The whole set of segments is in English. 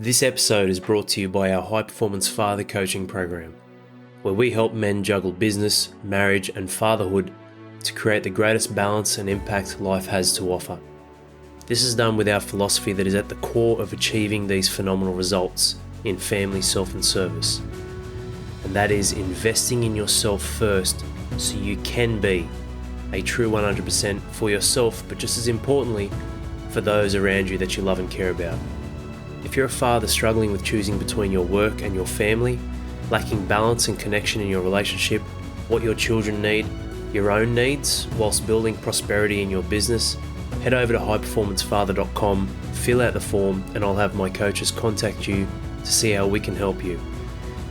This episode is brought to you by our High Performance Father Coaching Program, where we help men juggle business, marriage, and fatherhood to create the greatest balance and impact life has to offer. This is done with our philosophy that is at the core of achieving these phenomenal results in family, self, and service. And that is investing in yourself first so you can be a true 100% for yourself, but just as importantly, for those around you that you love and care about. If you're a father struggling with choosing between your work and your family, lacking balance and connection in your relationship, what your children need, your own needs, whilst building prosperity in your business, head over to highperformancefather.com, fill out the form, and I'll have my coaches contact you to see how we can help you.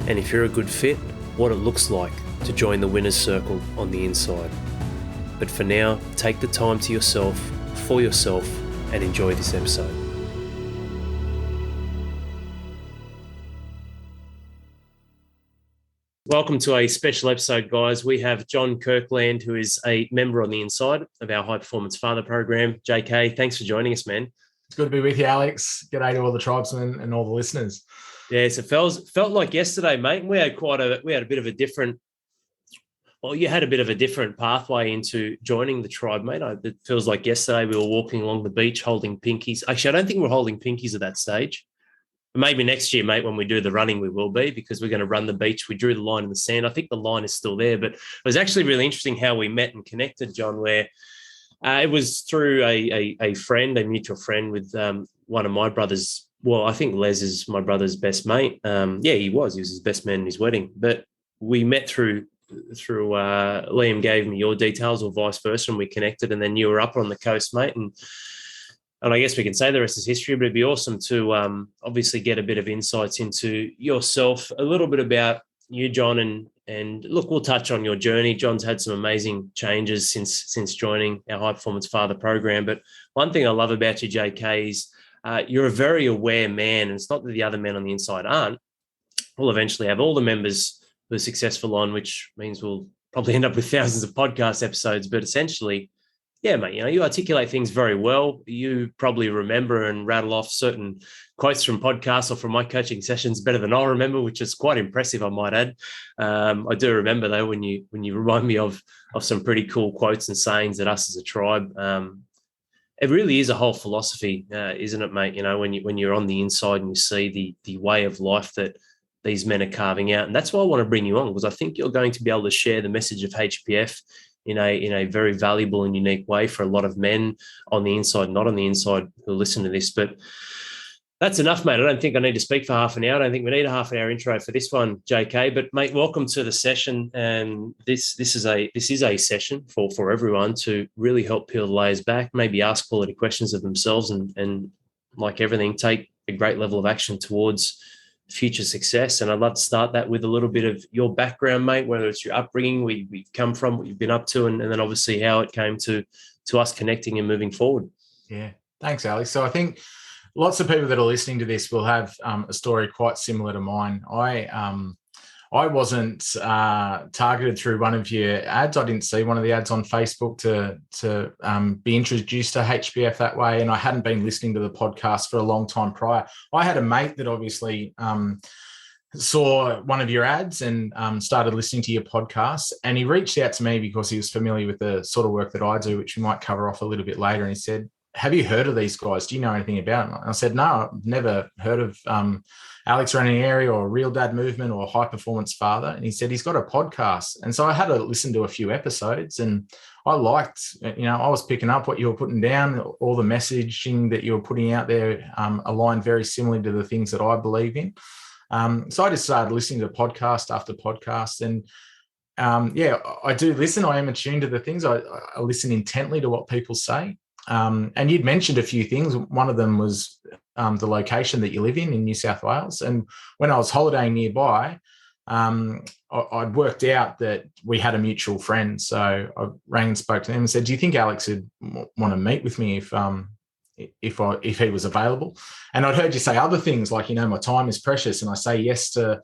And if you're a good fit, what it looks like to join the winner's circle on the inside. But for now, take the time to yourself, for yourself, and enjoy this episode. Welcome to a special episode, guys. We have John Kirkland, who is a member on the inside of our High Performance Father program. JK, thanks for joining us, man. It's good to be with you, Alex. G'day to all the tribesmen and all the listeners. Yes, it felt like yesterday, mate. We had a bit of a different. Well, you had a bit of a different pathway into joining the tribe, mate. It feels like yesterday we were walking along the beach holding pinkies. Actually, I don't think we're holding pinkies at that stage. Maybe next year, mate, when we do the running, we will be, because we're going to run the beach. We drew the line in the sand. I think the line is still there, but it was actually really interesting how we met and connected, John, where it was through a friend, a mutual friend with one of my brothers. Well, I think Les is my brother's best mate. He was his best man in his wedding, but we met through Liam gave me your details or vice versa, and we connected, and then you were up on the coast, mate. And I guess we can say the rest is history, but it'd be awesome to obviously get a bit of insights into yourself, a little bit about you, John, and look, we'll touch on your journey. John's had some amazing changes since joining our High Performance Father program. But one thing I love about you, JK, is you're a very aware man, and it's not that the other men on the inside aren't. We'll eventually have all the members who are successful on, which means we'll probably end up with thousands of podcast episodes, but essentially, yeah, mate, you articulate things very well. You probably remember and rattle off certain quotes from podcasts or from my coaching sessions better than I'll remember, which is quite impressive, I might add. I do remember, though, when you remind me of some pretty cool quotes and sayings that us as a tribe, it really is a whole philosophy, isn't it, mate? When you're on the inside and you see the way of life that these men are carving out. And that's why I want to bring you on, because I think you're going to be able to share the message of HPF in a very valuable and unique way for a lot of men on the inside, not on the inside, who listen to this. But that's enough, mate. I don't think I need to speak for half an hour. I don't think we need a half an hour intro for this one, JK. But mate, welcome to the session. And this is a session for everyone to really help peel the layers back, maybe ask quality questions of themselves, and like everything, take a great level of action towards future success. And I'd love to start that with a little bit of your background, mate, whether it's your upbringing, where you've come from, what you've been up to, and then obviously how it came to us connecting and moving forward. Yeah, thanks, Alex. So I think lots of people that are listening to this will have a story quite similar to mine. I wasn't targeted through one of your ads. I didn't see one of the ads on Facebook to be introduced to HPF that way, and I hadn't been listening to the podcast for a long time prior. I had a mate that obviously saw one of your ads and started listening to your podcast, and he reached out to me because he was familiar with the sort of work that I do, which we might cover off a little bit later, and he said, "Have you heard of these guys? Do you know anything about them?" And I said, "No, I've never heard of Alex Running Area or Real Dad Movement or High Performance Father." And he said he's got a podcast. And so I had to listen to a few episodes, and I liked, I was picking up what you were putting down, all the messaging that you were putting out there aligned very similarly to the things that I believe in. So I just started listening to podcast after podcast. And I do listen. I am attuned to the things. I listen intently to what people say. And you'd mentioned a few things. One of them was the location that you live in New South Wales. And when I was holidaying nearby, I'd worked out that we had a mutual friend. So I rang and spoke to him and said, "Do you think Alex would want to meet with me if he was available?" And I'd heard you say other things like, my time is precious, and I say yes to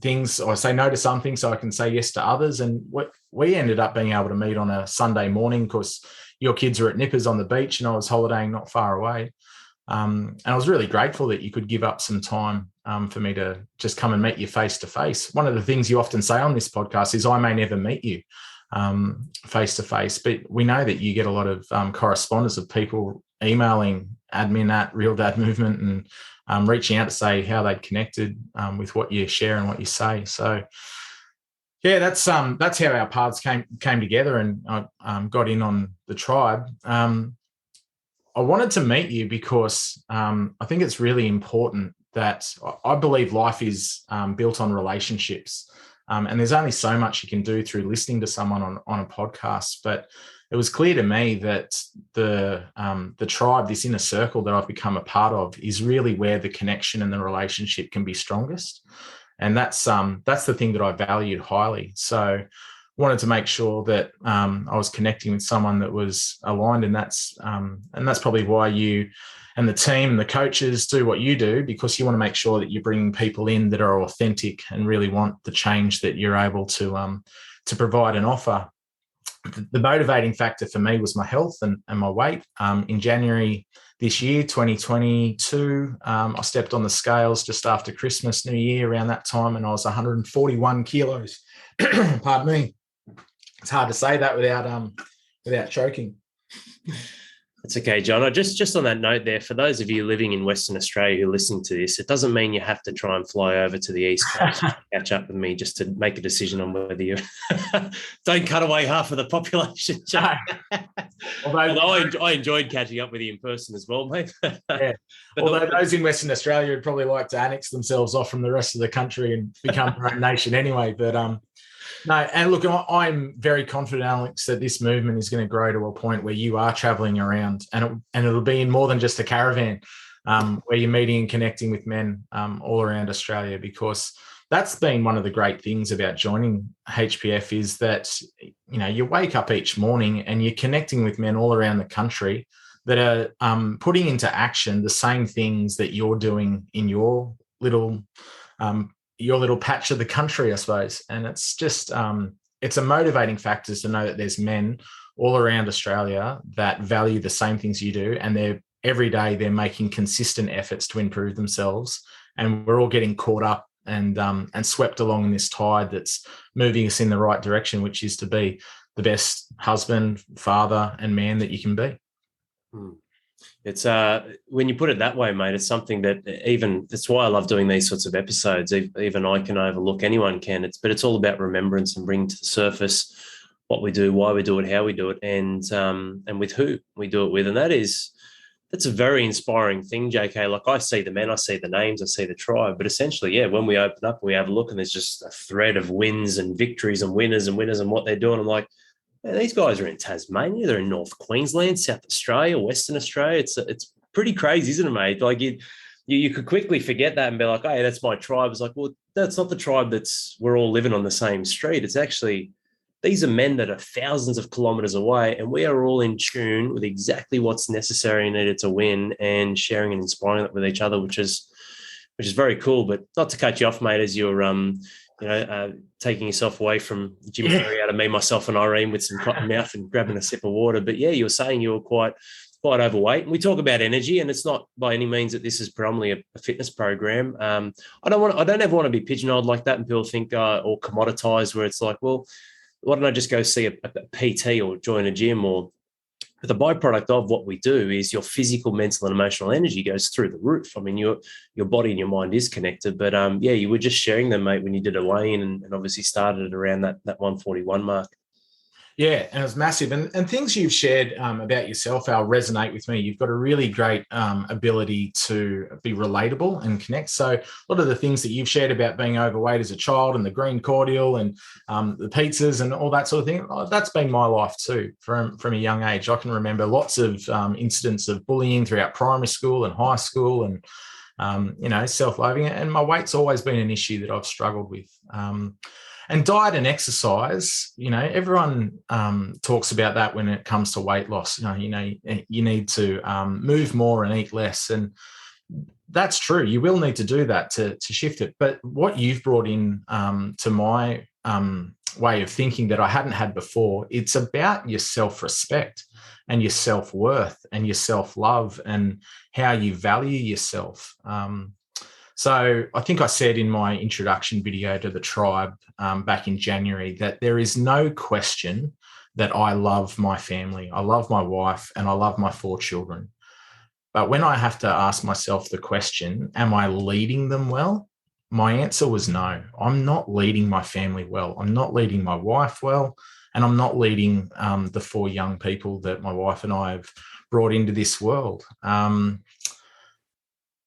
things, or I say no to some things so I can say yes to others. And we ended up being able to meet on a Sunday morning because your kids were at Nippers on the beach and I was holidaying not far away. And I was really grateful that you could give up some time for me to just come and meet you face to face. One of the things you often say on this podcast is I may never meet you face to face, but we know that you get a lot of correspondence of people emailing admin at Real Dad Movement and reaching out to say how they'd connected with what you share and what you say. So yeah, that's how our paths came together, and I got in on the tribe. I wanted to meet you because I think it's really important that I believe life is built on relationships. And there's only so much you can do through listening to someone on a podcast. But it was clear to me that the tribe, this inner circle that I've become a part of, is really where the connection and the relationship can be strongest. And that's the thing that I valued highly. So wanted to make sure that I was connecting with someone that was aligned, and that's probably why you and the team and the coaches do what you do, because you want to make sure that you're bringing people in that are authentic and really want the change that you're able to provide and offer. The motivating factor for me was my health and my weight. In January this year, 2022, I stepped on the scales just after Christmas, New Year, around that time, and I was 141 kilos. Pardon me. It's hard to say that without choking. That's okay, John. Just on that note there, for those of you living in Western Australia who are listening to this, it doesn't mean you have to try and fly over to the East Coast to catch up with me just to make a decision on whether you don't cut away half of the population, John. Although I enjoyed catching up with you in person as well, mate. Yeah. Although those in Western Australia would probably like to annex themselves off from the rest of the country and become their own nation anyway. But no, and look, I'm very confident, Alex, that this movement is going to grow to a point where you are traveling around, and it'll be in more than just a caravan, where you're meeting and connecting with men all around Australia, because that's been one of the great things about joining HPF, is that, you know, you wake up each morning and you're connecting with men all around the country that are putting into action the same things that you're doing in your little patch of the country, I suppose. And it's just, it's a motivating factor to know that there's men all around Australia that value the same things you do. And every day they're making consistent efforts to improve themselves. And we're all getting caught up and swept along in this tide that's moving us in the right direction, which is to be the best husband, father, and man that you can be. It's when you put it that way, mate, it's something that that's why I love doing these sorts of episodes. Even I can overlook, anyone can. But it's all about remembrance and bringing to the surface what we do, why we do it, how we do it, and with who we do it with. And that's a very inspiring thing, JK. Like, I see the men, I see the names, I see the tribe, but essentially, yeah, when we open up, we have a look, and there's just a thread of wins and victories and winners and what they're doing. I'm like, man, these guys are in Tasmania, they're in North Queensland, South Australia, Western Australia. It's pretty crazy, isn't it, mate? Like, you could quickly forget that and be like, oh, yeah, that's my tribe. It's like, well, that's not the tribe we're all living on the same street. It's actually, these are men that are thousands of kilometers away, and we are all in tune with exactly what's necessary and needed to win, and sharing and inspiring that with each other, which is very cool. But not to cut you off, mate, as you're taking yourself away from Jim Carrey out of Me, Myself and Irene with some cotton mouth and grabbing a sip of water. But yeah, you were saying you were quite overweight. And we talk about energy, and it's not by any means that this is predominantly a fitness program. I don't ever want to be pigeonholed like that, and people think or commoditized, where it's like, well, why don't I just go see a PT or join a gym? But the byproduct of what we do is your physical, mental, and emotional energy goes through the roof. I mean, your body and your mind is connected. But yeah, you were just sharing them, mate, when you did a weigh-in, and obviously started at around that 141 mark. Yeah, and it was massive. And things you've shared about yourself, Al, resonate with me. You've got a really great ability to be relatable and connect. So a lot of the things that you've shared about being overweight as a child, and the green cordial, and the pizzas and all that sort of thing, that's been my life too from a young age. I can remember lots of incidents of bullying throughout primary school and high school, and self-loathing. And my weight's always been an issue that I've struggled with. And diet and exercise, everyone talks about that when it comes to weight loss. You need to move more and eat less. And that's true. You will need to do that to shift it. But what you've brought in to my way of thinking that I hadn't had before. It's about your self-respect and your self-worth and your self-love and how you value yourself. So I think I said in my introduction video to the tribe back in January that there is no question that I love my family. I love my wife and I love my 4 children. But when I have to ask myself the question, am I leading them well? My answer was no. I'm not leading my family well. I'm not leading my wife well. And I'm not leading the 4 young people that my wife and I have brought into this world. And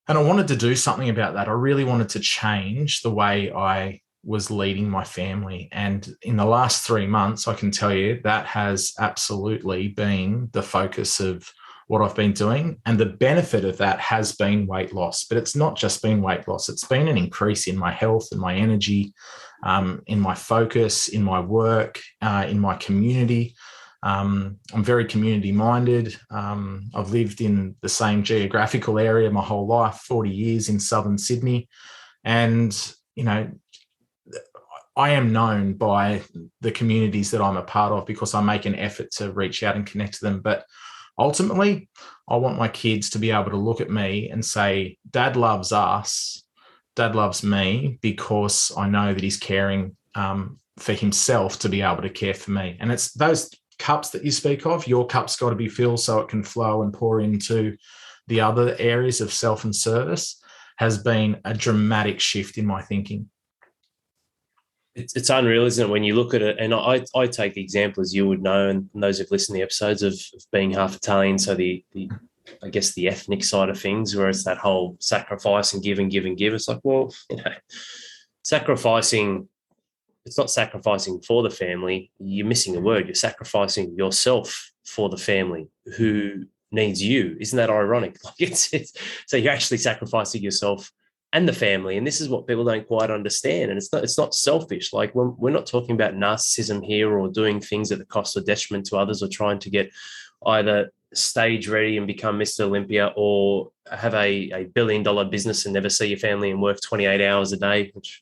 I wanted to do something about that. I really wanted to change the way I was leading my family. And in the last 3 months, I can tell you that has absolutely been the focus of what I've been doing. And the benefit of that has been weight loss. But it's not just been weight loss. It's been an increase in my health and my energy, in my focus, in my work, in my community. I'm very community minded. I've lived in the same geographical area my whole life, 40 years in southern Sydney. And, you know, I am known by the communities that I'm a part of because I make an effort to reach out and connect to them. But ultimately, I want my kids to be able to look at me and say, Dad loves us, Dad loves me, because I know that he's caring for himself to be able to care for me. And it's those cups that you speak of, your cup's got to be filled so it can flow and pour into the other areas of self and service, has been a dramatic shift in my thinking. It's unreal, isn't it, when you look at it? And I take the example, as you would know, and those who've listened to the episodes, of being half Italian, so the I guess the ethnic side of things, where it's that whole sacrifice and give and give and give. It's like, well, you know, sacrificing, it's not sacrificing for the family. You're missing a word. You're sacrificing yourself for the family who needs you. Isn't that ironic? Like it's so you're actually sacrificing yourself and the family. And this is what people don't quite understand. And it's not selfish. Like we're not talking about narcissism here or doing things at the cost or detriment to others or trying to get either stage ready and become Mr. Olympia or have a $1 billion business and never see your family and work 28 hours a day, which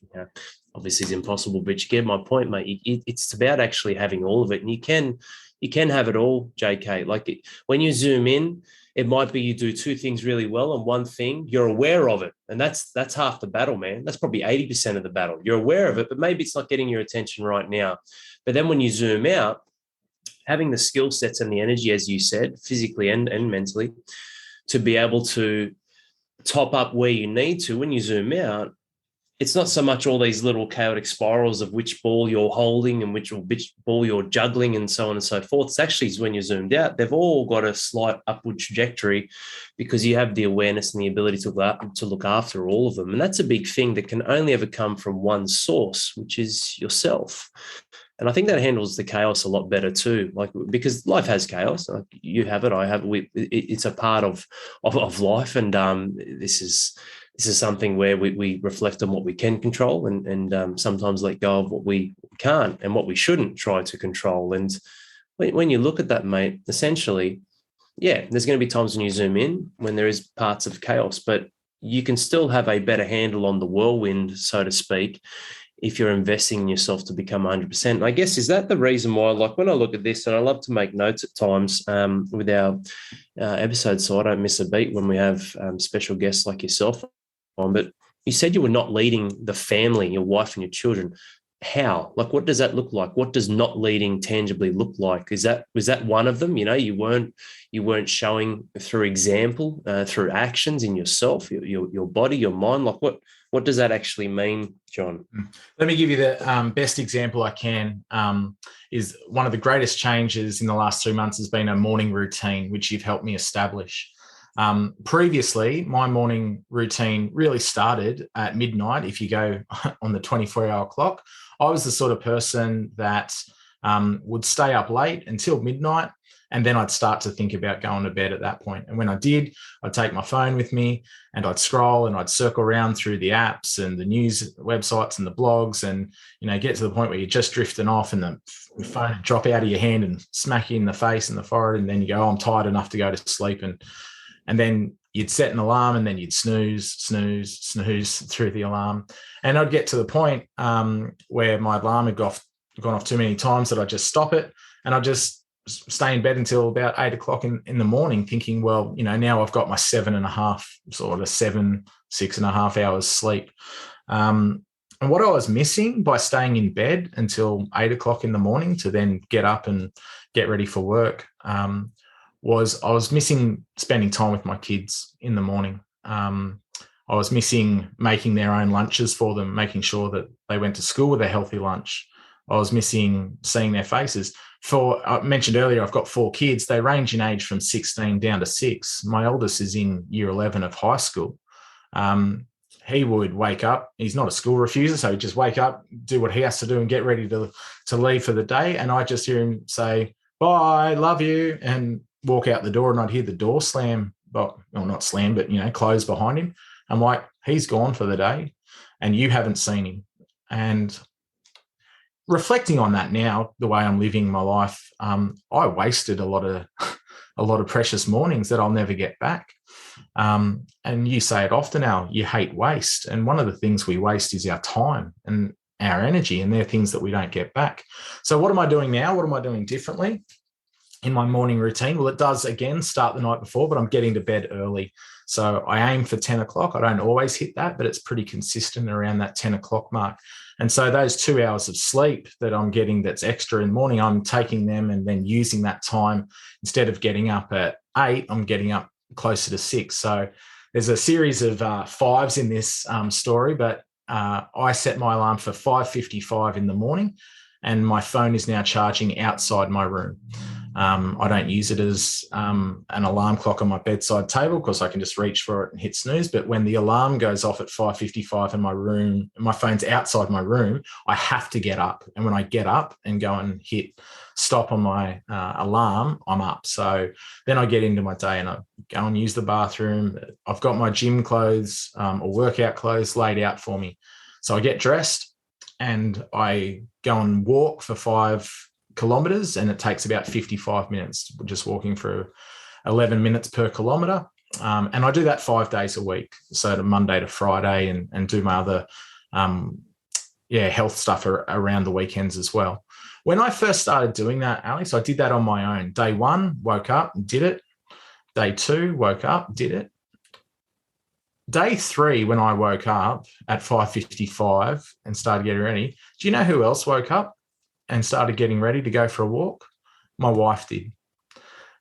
obviously is impossible. But you get my point, mate. It's about actually having all of it. And you can have it all, JK. Like when you zoom in, it might be you do 2 things really well and one thing, you're aware of it. And that's half the battle, man. That's probably 80% of the battle. You're aware of it, but maybe it's not getting your attention right now. But then when you zoom out, having the skill sets and the energy, as you said, physically and mentally, to be able to top up where you need to, when you zoom out, it's not so much all these little chaotic spirals of which ball you're holding and which ball you're juggling and so on and so forth. It's actually when you're zoomed out, they've all got a slight upward trajectory because you have the awareness and the ability to look after all of them. And that's a big thing that can only ever come from one source, which is yourself. And I think that handles the chaos a lot better too, like because life has chaos. Like you have it, I have it. It's a part of life, and this is something where we reflect on what we can control and sometimes let go of what we can't and what we shouldn't try to control. And when you look at that, mate, essentially, yeah, there's going to be times when you zoom in when there is parts of chaos, but you can still have a better handle on the whirlwind, so to speak, if you're investing in yourself to become 100%. And I guess, is that the reason why, like when I look at this, and I love to make notes at times with our episodes so I don't miss a beat when we have special guests like yourself on, but you said you were not leading the family, your wife and your children. How? Like, what does that look like? What does not leading tangibly look like? Was that one of them? You know, you weren't showing through example, through actions in yourself, your body, your mind. Like what does that actually mean, John? Let me give you the best example I can. Is one of the greatest changes in the last 3 months has been a morning routine, which you've helped me establish. Previously, my morning routine really started at midnight. If you go on the 24-hour clock, I was the sort of person that would stay up late until midnight, and then I'd start to think about going to bed at that point. And when I did, I'd take my phone with me and I'd scroll and I'd circle around through the apps and the news websites and the blogs and, you know, get to the point where you're just drifting off and the phone would drop out of your hand and smack you in the face and the forehead. And then you go, oh, I'm tired enough to go to sleep. And then you'd set an alarm and then you'd snooze through the alarm. And I'd get to the point where my alarm had gone off too many times that I'd just stop it, and I'd just stay in bed until about 8 o'clock in the morning, thinking, well, now I've got my 6.5 hours sleep. And what I was missing by staying in bed until 8 o'clock in the morning to then get up and get ready for work was I was missing spending time with my kids in the morning. I was missing making their own lunches for them, making sure that they went to school with a healthy lunch. I was missing seeing their faces. I mentioned earlier, I've got 4 kids. They range in age from 16 down to 6. My eldest is in year 11 of high school. He would wake up. He's not a school refuser, so he'd just wake up, do what he has to do and get ready to leave for the day. And I just hear him say, bye, love you, and walk out the door, and I'd hear the door slam, well, not slam, but, close behind him. I'm like, he's gone for the day and you haven't seen him. And reflecting on that now, the way I'm living my life, I wasted a lot of precious mornings that I'll never get back. And you say it often, Al, you hate waste. And one of the things we waste is our time and our energy, and they're things that we don't get back. So what am I doing now? What am I doing differently in my morning routine? Well, it does, again, start the night before, but I'm getting to bed early. So I aim for 10 o'clock. I don't always hit that, but it's pretty consistent around that 10 o'clock mark. And so those 2 hours of sleep that I'm getting that's extra in the morning, I'm taking them and then using that time. Instead of getting up at 8, I'm getting up closer to 6. So there's a series of 5s in this story, but I set my alarm for 5:55 in the morning, and my phone is now charging outside my room. I don't use it as an alarm clock on my bedside table because I can just reach for it and hit snooze. But when the alarm goes off at 5:55 in my phone's outside my room, I have to get up. And when I get up and go and hit stop on my alarm, I'm up. So then I get into my day and I go and use the bathroom. I've got my gym clothes or workout clothes laid out for me. So I get dressed and I go and walk for 5 kilometers, and it takes about 55 minutes, just walking for 11 minutes per kilometer. And I do that 5 days a week. So to Monday to Friday, and do my other health stuff around the weekends as well. When I first started doing that, Alex, I did that on my own. Day 1, woke up, did it. Day 2, woke up, did it. Day 3, when I woke up at 5:55 and started getting ready, do you know who else woke up and started getting ready to go for a walk? My wife did.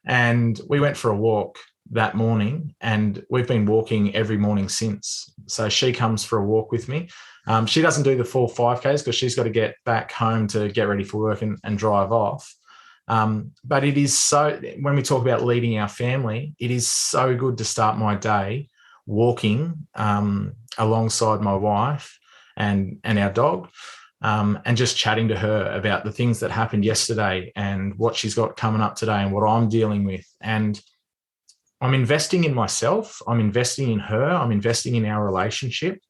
And we went for a walk that morning, and we've been walking every morning since. So she comes for a walk with me. She doesn't do the full 5Ks because she's got to get back home to get ready for work and drive off. But it is so, when we talk about leading our family, it is so good to start my day walking alongside my wife and our dog. And just chatting to her about the things that happened yesterday and what she's got coming up today and what I'm dealing with. And I'm investing in myself. I'm investing in her. I'm investing in our relationship.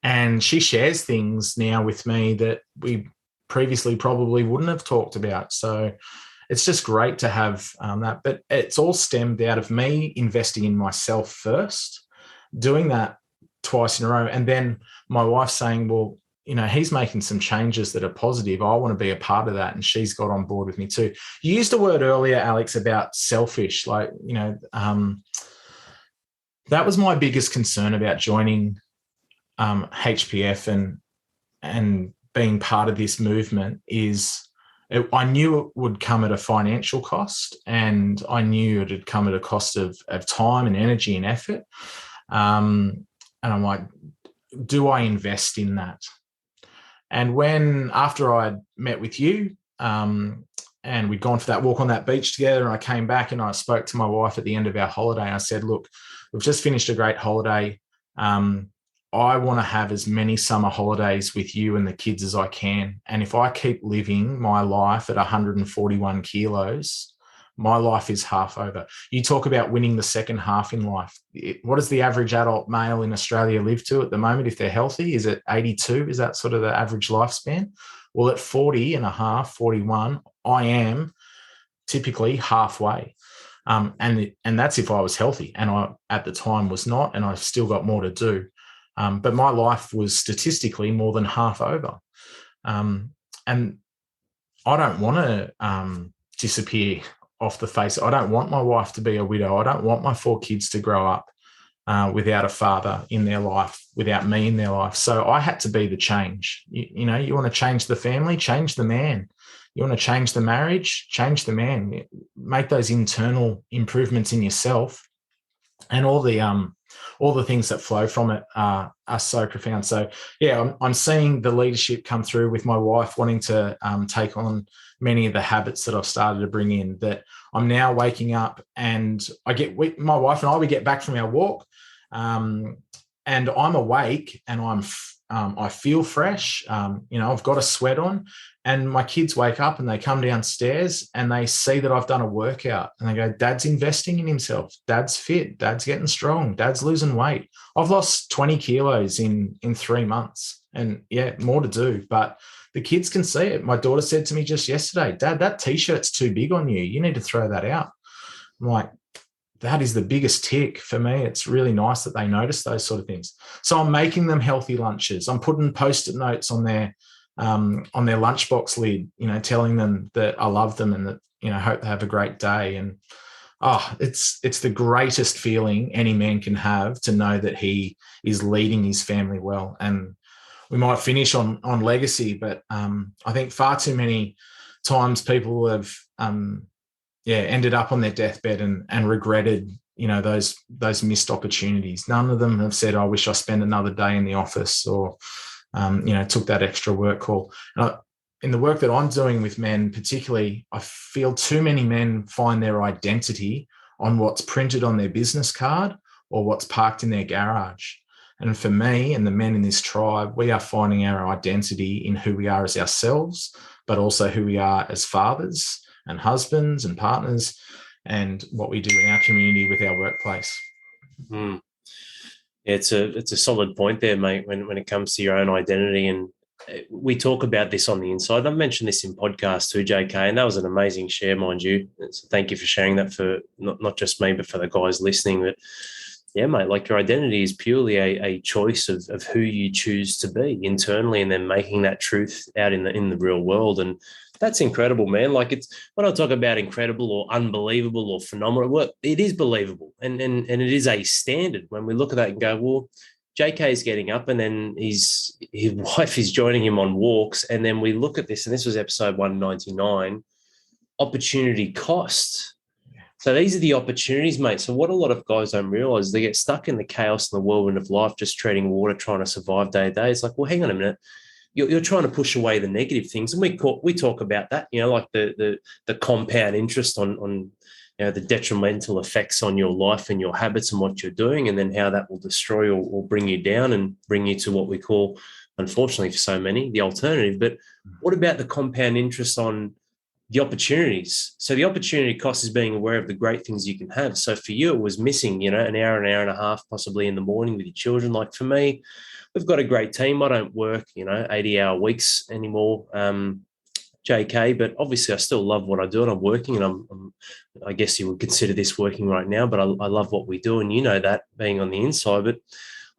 And she shares things now with me that we previously probably wouldn't have talked about. So it's just great to have that. But it's all stemmed out of me investing in myself first, doing that twice in a row. And then my wife saying, well, he's making some changes that are positive. I want to be a part of that. And she's got on board with me too. You used a word earlier, Alex, about selfish. That was my biggest concern about joining HPF and being part of this movement is I knew it would come at a financial cost, and I knew it would come at a cost of time and energy and effort. And I'm like, do I invest in that? And after I'd met with you and we'd gone for that walk on that beach together, and I came back and I spoke to my wife at the end of our holiday, I said, look, we've just finished a great holiday. I want to have as many summer holidays with you and the kids as I can. And if I keep living my life at 141 kilos, my life is half over. You talk about winning the second half in life. What does the average adult male in Australia live to at the moment if they're healthy? Is it 82? Is that sort of the average lifespan? Well, at 40 and a half, 41, I am typically halfway. And that's if I was healthy, and I at the time was not, and I've still got more to do. But my life was statistically more than half over. And I don't want to disappear off the face. I don't want my wife to be a widow. I don't want my 4 kids to grow up without a father in their life, without me in their life. So I had to be the change. You know, you want to change the family, change the man. You want to change the marriage, change the man. Make those internal improvements in yourself, and all the things that flow from it are so profound. So yeah, I'm seeing the leadership come through with my wife wanting to take on many of the habits that I've started to bring in. That I'm now waking up, and my wife and I, we get back from our walk, and I'm awake, and I feel fresh. You know, I've got a sweat on, and my kids wake up and they come downstairs and they see that I've done a workout, and they go, Dad's investing in himself. Dad's fit. Dad's getting strong. Dad's losing weight. I've lost 20 kilos in 3 months, and yeah, more to do, but the kids can see it. My daughter said to me just yesterday, Dad, that T-shirt's too big on you. You need to throw that out. I'm like, that is the biggest tick for me. It's really nice that they notice those sort of things. So I'm making them healthy lunches. I'm putting Post-it notes on their lunchbox lid, you know, telling them that I love them and that, you know, hope they have a great day. And it's the greatest feeling any man can have, to know that he is leading his family well. And we might finish on legacy, but I think far too many times people have ended up on their deathbed and regretted, you know, those missed opportunities. None of them have said, I wish I spent another day in the office, or you know, took that extra work call. In the work that I'm doing with men particularly, I feel too many men find their identity on what's printed on their business card or what's parked in their garage. And for me and the men in this tribe, we are finding our identity in who we are as ourselves, but also who we are as fathers and husbands and partners, and what we do in our community with our workplace. Mm. It's a solid point there, mate, when it comes to your own identity. And we talk about this on the inside. I've mentioned this in podcasts too, JK, and that was an amazing share, mind you. So thank you for sharing that for not just me, but for the guys listening. But yeah, mate, like your identity is purely a choice of who you choose to be internally, and then making that truth out in the real world. And that's incredible, man. Like, it's, when I talk about incredible or unbelievable or phenomenal, well, it is believable, and it is a standard when we look at that and go, well, JK is getting up, and then his wife is joining him on walks, and then we look at this, and this was episode 199, opportunity cost. So these are the opportunities, mate. So what a lot of guys don't realize, they get stuck in the chaos and the whirlwind of life, just treading water, trying to survive day to day. It's like, well, hang on a minute. You're trying to push away the negative things. And we talk about that, you know, like the compound interest on you know, the detrimental effects on your life and your habits and what you're doing, and then how that will destroy or bring you down and bring you to what we call, unfortunately for so many, the alternative. But what about the compound interest on the opportunities? So the opportunity cost is being aware of the great things you can have. So for you, it was missing, you know, an hour and a half, possibly in the morning with your children. Like for me, we've got a great team. I don't work, you know, 80-hour weeks anymore, JK, but obviously I still love what I do, and I'm working, and I guess you would consider this working right now, but I love what we do, and you know that, being on the inside. But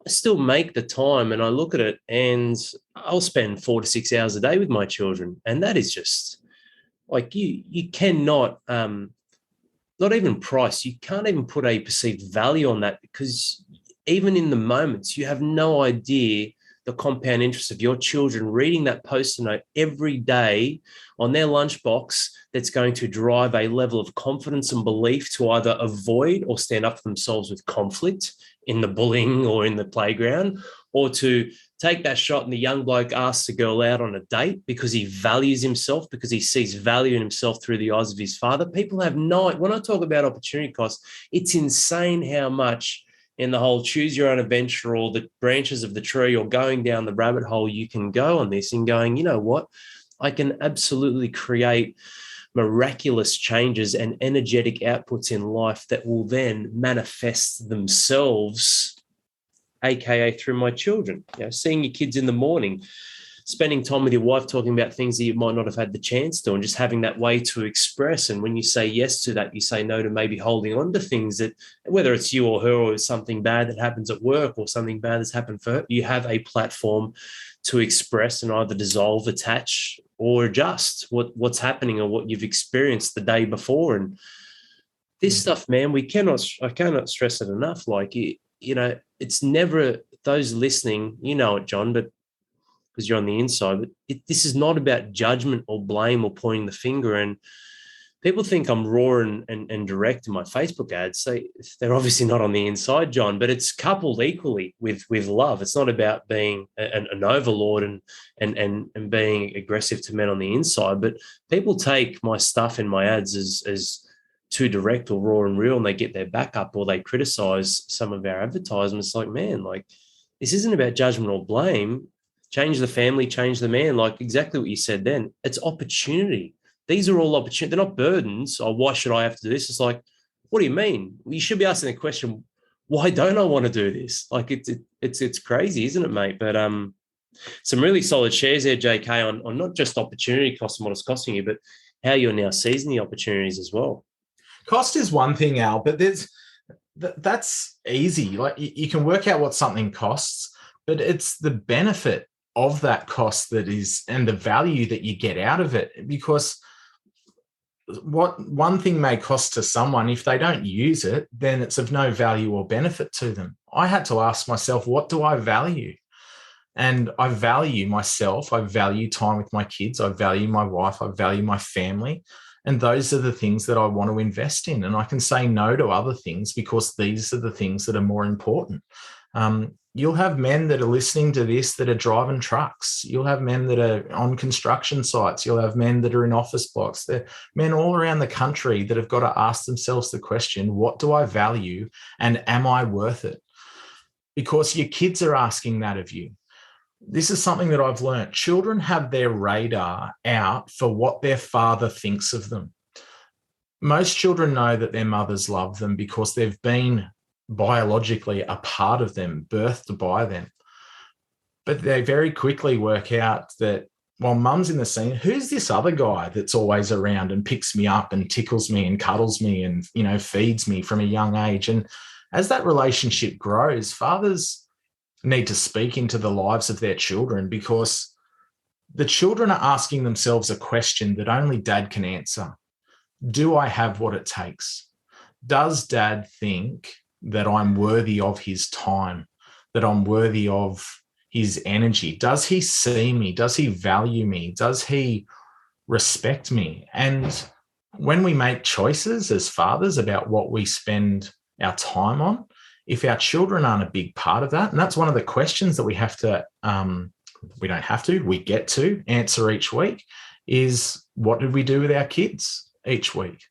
I still make the time, and I look at it, and I'll spend 4 to 6 hours a day with my children, and that is just, like, you cannot, not even price, you can't even put a perceived value on that, because even in the moments, you have no idea the compound interest of your children reading that Post-it note every day on their lunchbox, that's going to drive a level of confidence and belief to either avoid or stand up for themselves with conflict in the bullying or in the playground, or to take that shot and the young bloke asks the girl out on a date because he values himself, because he sees value in himself through the eyes of his father. People have no, when I talk about opportunity costs, it's insane how much in the whole choose your own adventure, or the branches of the tree, or going down the rabbit hole you can go on this, and going, you know what, I can absolutely create miraculous changes and energetic outputs in life that will then manifest themselves, AKA through my children. You know, seeing your kids in the morning, spending time with your wife, talking about things that you might not have had the chance to, and just having that way to express. And when you say yes to that, you say no to maybe holding on to things that, whether it's you or her, or it's something bad that happens at work or something bad that's happened for her, you have a platform to express and either dissolve, attach, or adjust what's happening or what you've experienced the day before. And this stuff, man, I cannot stress it enough. Like, it's never, those listening, you know it, John, but because you're on the inside, but this is not about judgment or blame or pointing the finger. And people think I'm raw and direct in my Facebook ads. They're obviously not on the inside, John, but it's coupled equally with love. It's not about being an overlord and being aggressive to men on the inside, but people take my stuff in my ads as too direct or raw and real, and they get their back up, or they criticize some of our advertisements. Like, man, like, this isn't about judgment or blame. Change the family, change the man, like exactly what you said then. It's opportunity. These are all opportunities. They're not burdens. Oh, why should I have to do this? It's like, what do you mean? Well, you should be asking the question, why don't I want to do this? Like, it's crazy, isn't it, mate? But some really solid shares there, JK, on not just opportunity cost and what it's costing you, but how you're now seizing the opportunities as well. Cost is one thing, Al, but that's easy. Like, you can work out what something costs, but it's the benefit of that cost that is, and the value that you get out of it. Because what one thing may cost to someone, if they don't use it, then it's of no value or benefit to them. I had to ask myself, what do I value? And I value myself. I value time with my kids. I value my wife. I value my family. And those are the things that I want to invest in. And I can say no to other things because these are the things that are more important. You'll have men that are listening to this that are driving trucks. You'll have men that are on construction sites. You'll have men that are in office blocks. There are men all around the country that have got to ask themselves the question, what do I value and am I worth it? Because your kids are asking that of you. This is something that I've learned. Children have their radar out for what their father thinks of them. Most children know that their mothers love them because they've been biologically a part of them, birthed by them. But they very quickly work out that while mum's in the scene, who's this other guy that's always around and picks me up and tickles me and cuddles me and, feeds me from a young age? And as that relationship grows, fathers need to speak into the lives of their children, because the children are asking themselves a question that only dad can answer. Do I have what it takes? Does dad think that I'm worthy of his time, that I'm worthy of his energy? Does he see me? Does he value me? Does he respect me? And when we make choices as fathers about what we spend our time on, if our children aren't a big part of that, and that's one of the questions that we have to, we get to answer each week, is what did we do with our kids each week?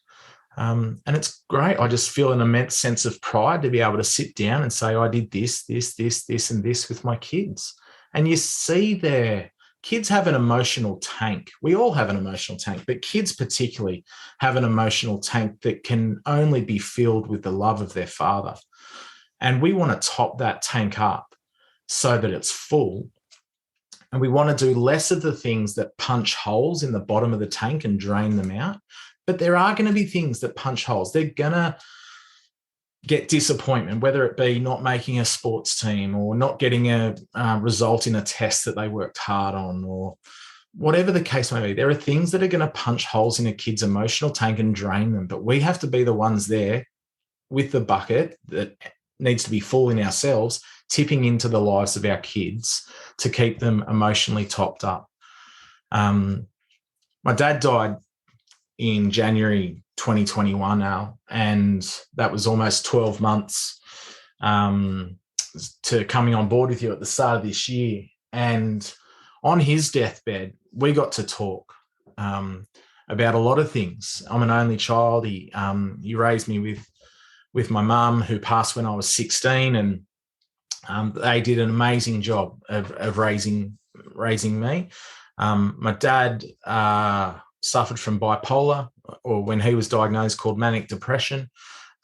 And it's great. I just feel an immense sense of pride to be able to sit down and say, I did this, and this with my kids. And you see their kids have an emotional tank. We all have an emotional tank, but kids particularly have an emotional tank that can only be filled with the love of their father. And we want to top that tank up so that it's full. And we want to do less of the things that punch holes in the bottom of the tank and drain them out. But there are going to be things that punch holes. They're going to get disappointment, whether it be not making a sports team or not getting a result in a test that they worked hard on, or whatever the case may be. There are things that are going to punch holes in a kid's emotional tank and drain them. But we have to be the ones there with the bucket that needs to be full in ourselves, tipping into the lives of our kids to keep them emotionally topped up. My dad died in January 2021 now, and that was almost 12 months to coming on board with you at the start of this year. And on his deathbed, we got to talk about a lot of things. I'm an only child. He raised me with my mum, who passed when I was 16, and they did an amazing job of raising me. My dad suffered from bipolar, or when he was diagnosed, called manic depression.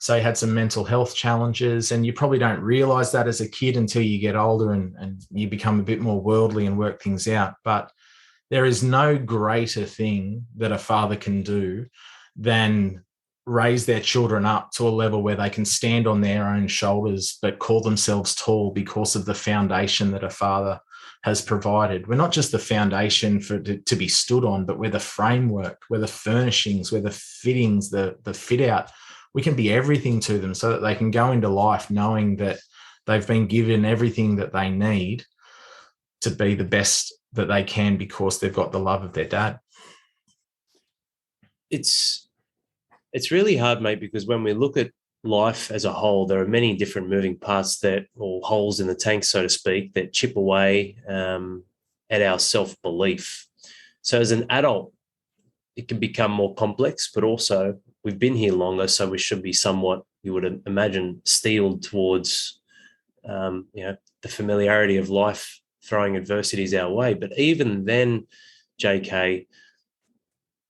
say had some mental health challenges, and you probably don't realize that as a kid until you get older and you become a bit more worldly and work things out. But there is no greater thing that a father can do than raise their children up to a level where they can stand on their own shoulders but call themselves tall because of the foundation that a father has provided. We're not just the foundation to be stood on, but we're the framework, we're the furnishings, we're the fittings, the fit out. We can be everything to them so that they can go into life knowing that they've been given everything that they need to be the best that they can because they've got the love of their dad. It's really hard, mate, because when we look at life as a whole, there are many different moving parts or holes in the tank, so to speak, that chip away at our self-belief. So as an adult, it can become more complex, but also we've been here longer, so we should be somewhat, you would imagine, steeled towards the familiarity of life throwing adversities our way. But even then, JK,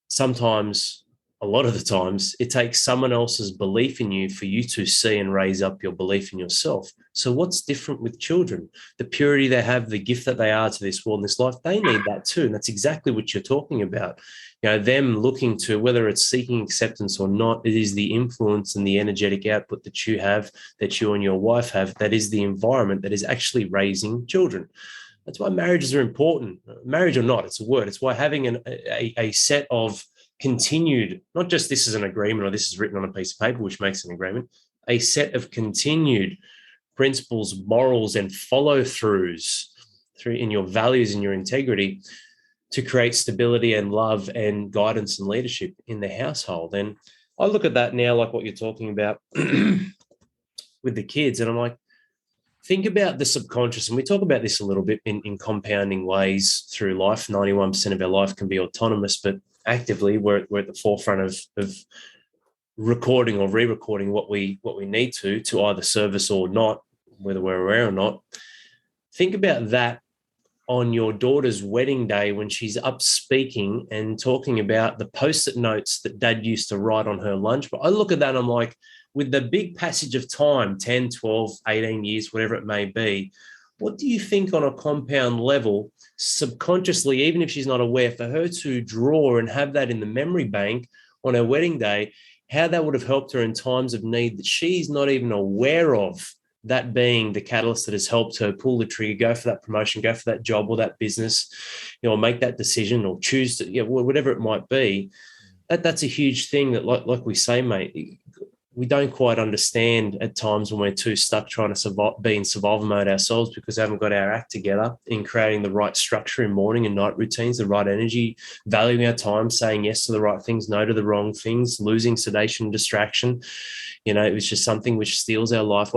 sometimes, a lot of the times, it takes someone else's belief in you for you to see and raise up your belief in yourself. So what's different with children? The purity they have, the gift that they are to this world and this life, they need that too. And that's exactly what you're talking about. Them looking to, whether it's seeking acceptance or not, it is the influence and the energetic output that you have, that you and your wife have, that is the environment that is actually raising children. That's why marriages are important. Marriage or not, it's a word. It's why having a set of continued, not just this is an agreement or this is written on a piece of paper, which makes an agreement, a set of continued principles, morals, and follow-throughs in your values and your integrity to create stability and love and guidance and leadership in the household. And I look at that now, like what you're talking about with the kids, and I'm like, think about the subconscious, and we talk about this a little bit in compounding ways through life. 91% of our life can be autonomous, but actively we're at the forefront of recording or re-recording what we need to either service or not, whether we're aware or not. Think about that on your daughter's wedding day when she's up speaking and talking about the post-it notes that dad used to write on her lunch. But I look at that and I'm like, with the big passage of time, 10, 12, 18 years, whatever it may be, what do you think on a compound level, subconsciously, even if she's not aware, for her to draw and have that in the memory bank on her wedding day, how that would have helped her in times of need that she's not even aware of, that being the catalyst that has helped her pull the trigger, go for that promotion, go for that job or that business, make that decision or choose to, whatever it might be. That's a huge thing that, like we say, mate, we don't quite understand at times when we're too stuck trying to be in survival mode ourselves because we haven't got our act together in creating the right structure in morning and night routines, the right energy, valuing our time, saying yes to the right things, no to the wrong things, losing sedation, distraction. It was just something which steals our life.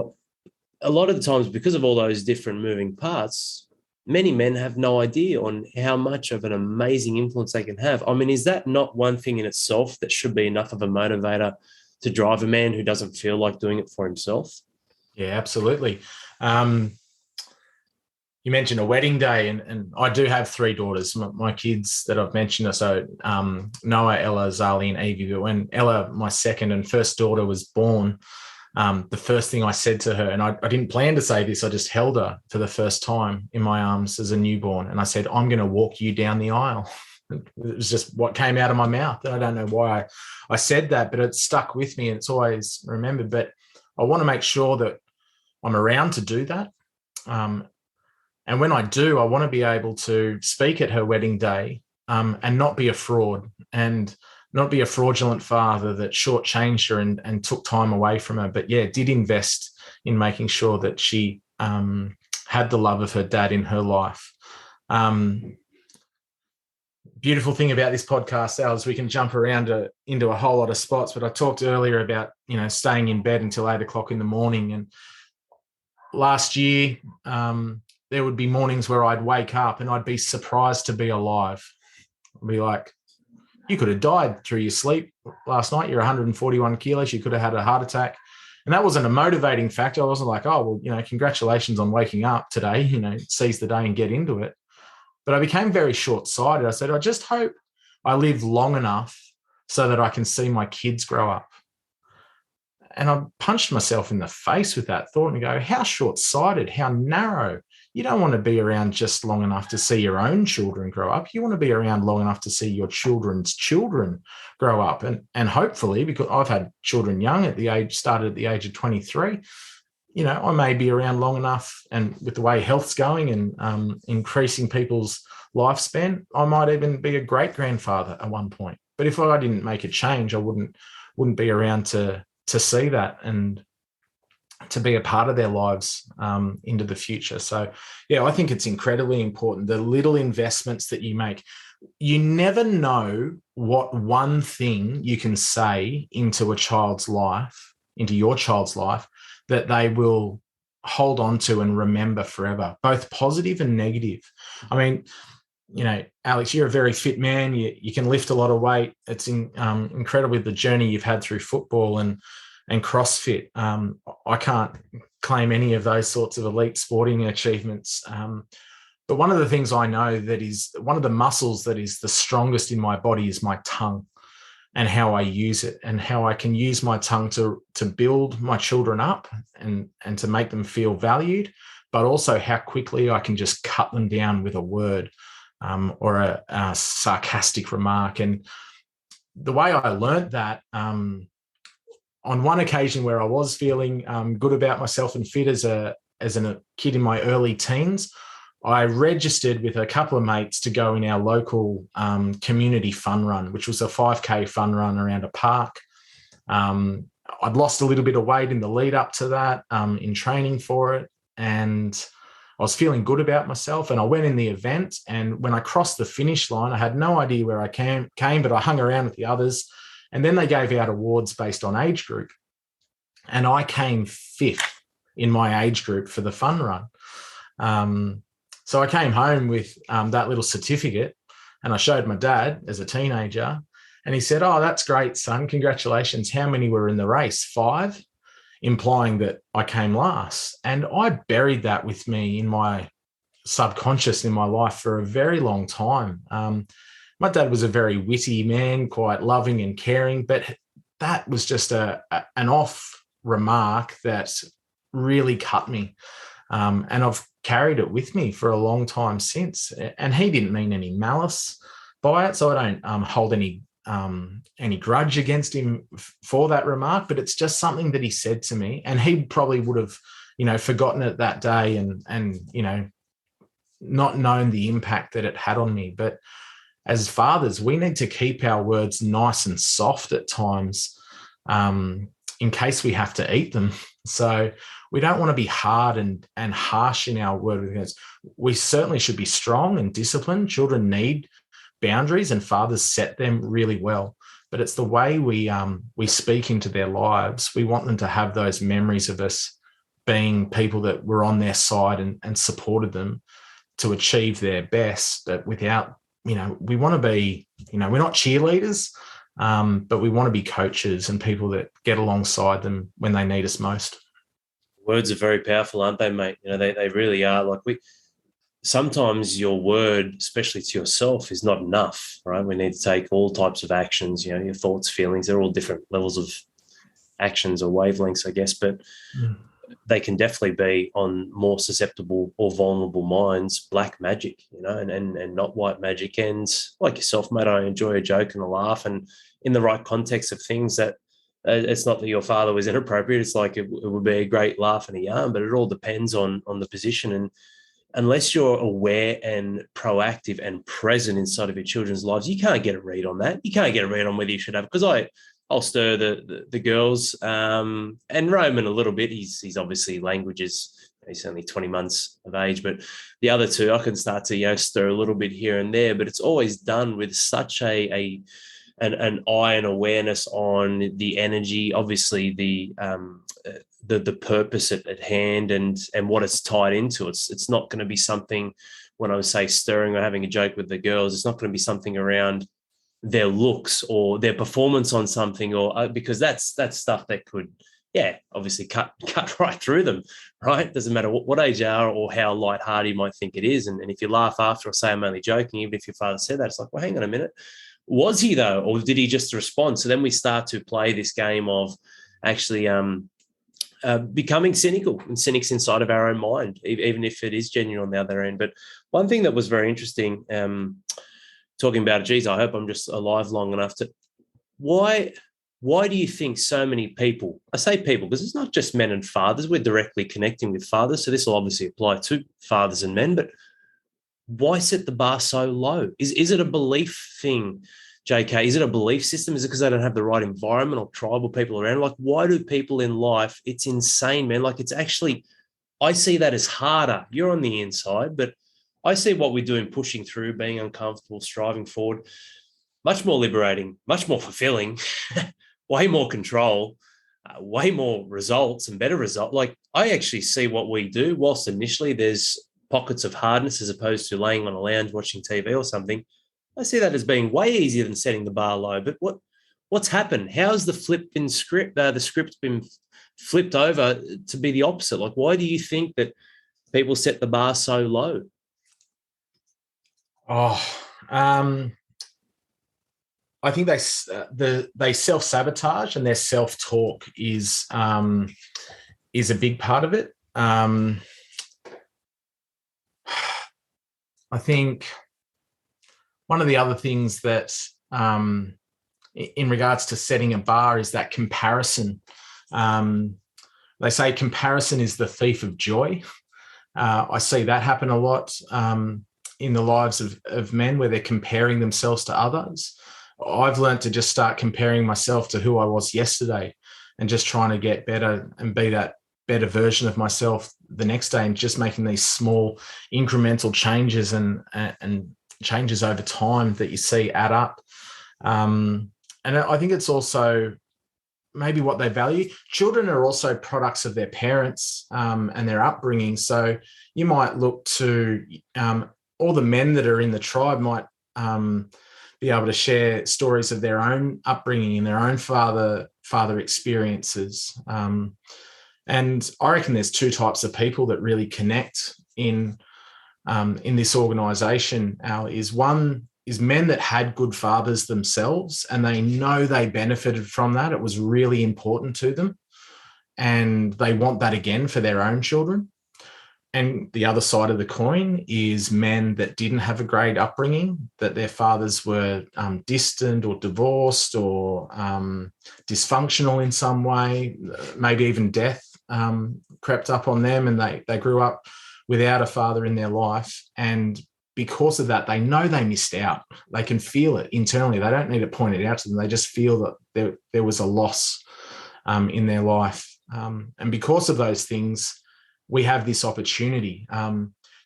A lot of the times, because of all those different moving parts, many men have no idea on how much of an amazing influence they can have. I mean, is that not one thing in itself that should be enough of a motivator to drive a man who doesn't feel like doing it for himself? Yeah, absolutely. You mentioned a wedding day, and I do have three daughters. My kids that I've mentioned are so Noah, Ella, Zali, and Evie. But when Ella, my second and first daughter, was born, the first thing I said to her, and I didn't plan to say this, I just held her for the first time in my arms as a newborn, and I said, "I'm going to walk you down the aisle." It was just what came out of my mouth. And I don't know why I said that, but it stuck with me and it's always remembered. But I want to make sure that I'm around to do that. And when I do, I want to be able to speak at her wedding day and not be a fraud and not be a fraudulent father that shortchanged her and took time away from her. But yeah, did invest in making sure that she had the love of her dad in her life. Beautiful thing about this podcast, Al, is we can jump around into a whole lot of spots. But I talked earlier about, staying in bed until 8 o'clock in the morning. And last year, there would be mornings where I'd wake up and I'd be surprised to be alive. I'd be like, you could have died through your sleep last night. You're 141 kilos. You could have had a heart attack. And that wasn't a motivating factor. I wasn't like, oh, well, congratulations on waking up today, seize the day and get into it. But I became very short-sighted. I said, I just hope I live long enough so that I can see my kids grow up. And I punched myself in the face with that thought and go, how short-sighted, how narrow. You don't want to be around just long enough to see your own children grow up. You want to be around long enough to see your children's children grow up. And hopefully, because I've had children young started at the age of 23, I may be around long enough, and with the way health's going and increasing people's lifespan, I might even be a great-grandfather at one point. But if I didn't make a change, I wouldn't be around to see that and to be a part of their lives into the future. So, yeah, I think it's incredibly important. The little investments that you make, you never know what one thing you can say into your child's life, that they will hold on to and remember forever, both positive and negative. I mean, Alex, you're a very fit man. You can lift a lot of weight. It's incredible the journey you've had through football and CrossFit. I can't claim any of those sorts of elite sporting achievements. But one of the things I know that is one of the muscles that is the strongest in my body is my tongue, and how I use it, and how I can use my tongue to build my children up and to make them feel valued, but also how quickly I can just cut them down with a word or a sarcastic remark. And the way I learned that, on one occasion where I was feeling good about myself and fit as a kid in my early teens, I registered with a couple of mates to go in our local community fun run, which was a 5K fun run around a park. I'd lost a little bit of weight in the lead up to that in training for it, and I was feeling good about myself. And I went in the event, and when I crossed the finish line, I had no idea where I came, but I hung around with the others. And then they gave out awards based on age group. And I came 5th in my age group for the fun run. So I came home with that little certificate, and I showed my dad as a teenager, and he said, "Oh, that's great, son. Congratulations. How many were in the race?" 5, implying that I came last. And I buried that with me in my subconscious in my life for a very long time. My dad was a very witty man, quite loving and caring, but that was just an off remark that really cut me. And I've carried it with me for a long time since. And he didn't mean any malice by it, so I don't hold any grudge against him for that remark, but it's just something that he said to me, and he probably would have, forgotten it that day and not known the impact that it had on me. But as fathers, we need to keep our words nice and soft at times in case we have to eat them. So we don't want to be hard and harsh in our words. We certainly should be strong and disciplined. Children need boundaries, and fathers set them really well. But it's the way we speak into their lives. We want them to have those memories of us being people that were on their side and supported them to achieve their best, but without, we want to be, we're not cheerleaders, but we want to be coaches and people that get alongside them when they need us most. Words are very powerful, aren't they, mate? They really are. Sometimes your word, especially to yourself, is not enough, right? We need to take all types of actions, your thoughts, feelings, they're all different levels of actions or wavelengths, I guess, but they can definitely be on more susceptible or vulnerable minds, black magic, and not white magic. And like yourself, mate, I enjoy a joke and a laugh, and in the right context of things that it's not that your father was inappropriate. It's like it would be a great laugh and a yarn, but it all depends on the position. And unless you're aware and proactive and present inside of your children's lives, you can't get a read on that. You can't get a read on whether you should have, because I'll stir the girls and Roman a little bit. He's obviously languages. He's only 20 months of age, but the other two, I can start to stir a little bit here and there. But it's always done with such an eye and awareness on the energy, obviously the purpose at hand and what it's tied into. It's not going to be something, when I would say stirring or having a joke with the girls, it's not going to be something around their looks or their performance on something, or because that's stuff that could, obviously cut right through them, right? Doesn't matter what age they are or how lighthearted you might think it is. And if you laugh after or say, I'm only joking, even if your father said that, it's like, well, hang on a minute. Was he though? Or did he just respond? So then we start to play this game of, actually becoming cynical and cynics inside of our own mind, even if it is genuine on the other end. But one thing that was very interesting, talking about, geez, I hope I'm just alive long enough to, why do you think so many people, I say people because it's not just men and fathers, we're directly connecting with fathers, so this will obviously apply to fathers and men, but why set the bar so low? Is it a belief thing, JK? Is it a belief system? Is it because they don't have the right environment or tribal people around? Like, why do people in life, it's insane, man. Like, it's actually, I see that as harder. You're on the inside, but I see what we're doing, pushing through, being uncomfortable, striving forward, much more liberating, much more fulfilling, way more control, way more results and better results. Like, I actually see what we do, whilst initially there's pockets of hardness as opposed to laying on a lounge watching TV or something. I see that as being way easier than setting the bar low. But what's happened? How's the script been flipped over to be the opposite? Like, why do you think that people set the bar so low? I think they self-sabotage, and their self-talk is a big part of it. I think one of the other things that, in regards to setting a bar, is that comparison. They say comparison is the thief of joy. I see that happen a lot in the lives of men, where they're comparing themselves to others. I've learned to just start comparing myself to who I was yesterday and just trying to get better and be that better version of myself the next day, and just making these small incremental changes and changes over time that you see add up. And I think it's also maybe what they value. Children are also products of their parents and their upbringing. So you might look to all the men that are in the tribe might be able to share stories of their own upbringing and their own father experiences. And I reckon there's two types of people that really connect in this organisation, Al. One is men that had good fathers themselves, and they know they benefited from that. It was really important to them, and they want that again for their own children. And the other side of the coin is men that didn't have a great upbringing, that their fathers were distant or divorced or dysfunctional in some way, maybe even death crept up on them, and they grew up without a father in their life. And because of that, they know they missed out. They can feel it internally. They don't need it pointed out to them. They just feel that there was a loss in their life. And because of those things, we have this opportunity.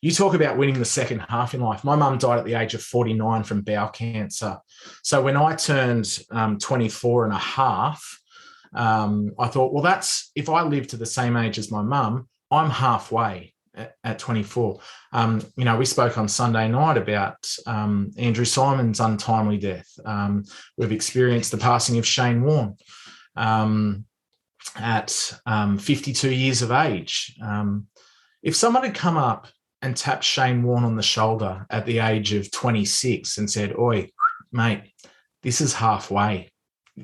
You talk about winning the second half in life. My mum died at the age of 49 from bowel cancer. So when I turned 24 and a half, I thought, well, that's, if I live to the same age as my mum, I'm halfway at 24. We spoke on Sunday night about Andrew Simon's untimely death. We've experienced the passing of Shane Warne at 52 years of age. If someone had come up and tapped Shane Warne on the shoulder at the age of 26 and said, "Oi, mate, this is halfway.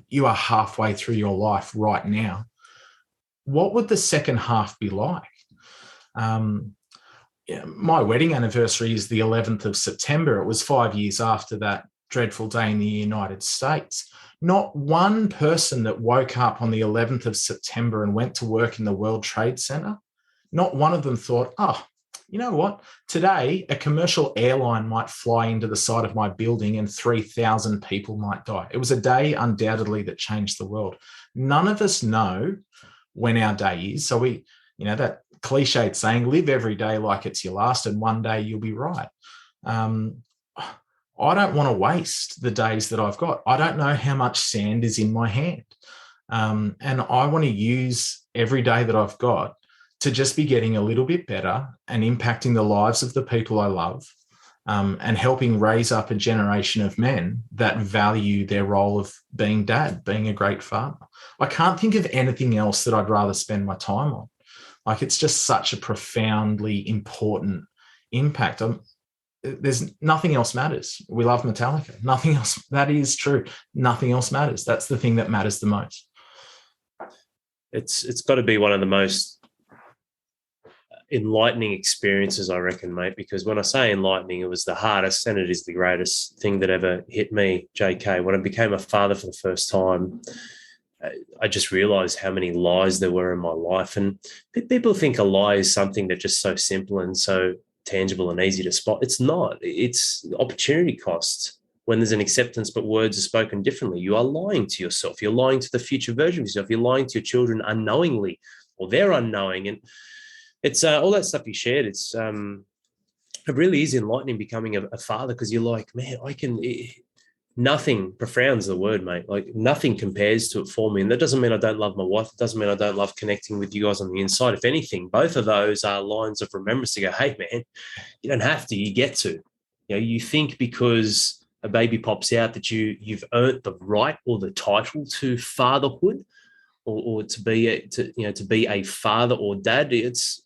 You are halfway through your life right now," what would the second half be like? My wedding anniversary is the 11th of September. It was 5 years after that dreadful day in the United States. Not one person that woke up on the 11th of September and went to work in the World Trade Center, not one of them thought, oh, you know what? Today, a commercial airline might fly into the side of my building and 3,000 people might die. It was a day undoubtedly that changed the world. None of us know when our day is. So that cliched saying, live every day like it's your last, and one day you'll be right. I don't want to waste the days that I've got. I don't know how much sand is in my hand. And I want to use every day that I've got to just be getting a little bit better and impacting the lives of the people I love, and helping raise up a generation of men that value their role of being dad, being a great father. I can't think of anything else that I'd rather spend my time on. Like, it's just such a profoundly important impact. There's nothing else matters. We love Metallica. Nothing else. That is true. Nothing else matters. That's the thing that matters the most. it's got to be one of the most enlightening experiences, I reckon, mate, because when I say enlightening, it was the hardest and it is the greatest thing that ever hit me, JK. When I became a father for the first time, I just realized how many lies there were in my life. And people think a lie is something that's just so simple and so tangible and easy to spot. It's not. It's opportunity costs. When there's an acceptance but words are spoken differently, you are lying to yourself. You're lying to the future version of yourself. You're lying to your children unknowingly, or they're unknowing. And it's all that stuff you shared. It really is enlightening becoming a father, because you're like, man, nothing profound's the word, mate. Like nothing compares to it for me. And that doesn't mean I don't love my wife. It doesn't mean I don't love connecting with you guys on the inside. If anything, both of those are lines of remembrance to go, hey, man, you don't have to, you get to. You think because a baby pops out that you've earned the right or the title to fatherhood, or to be a father or dad. It's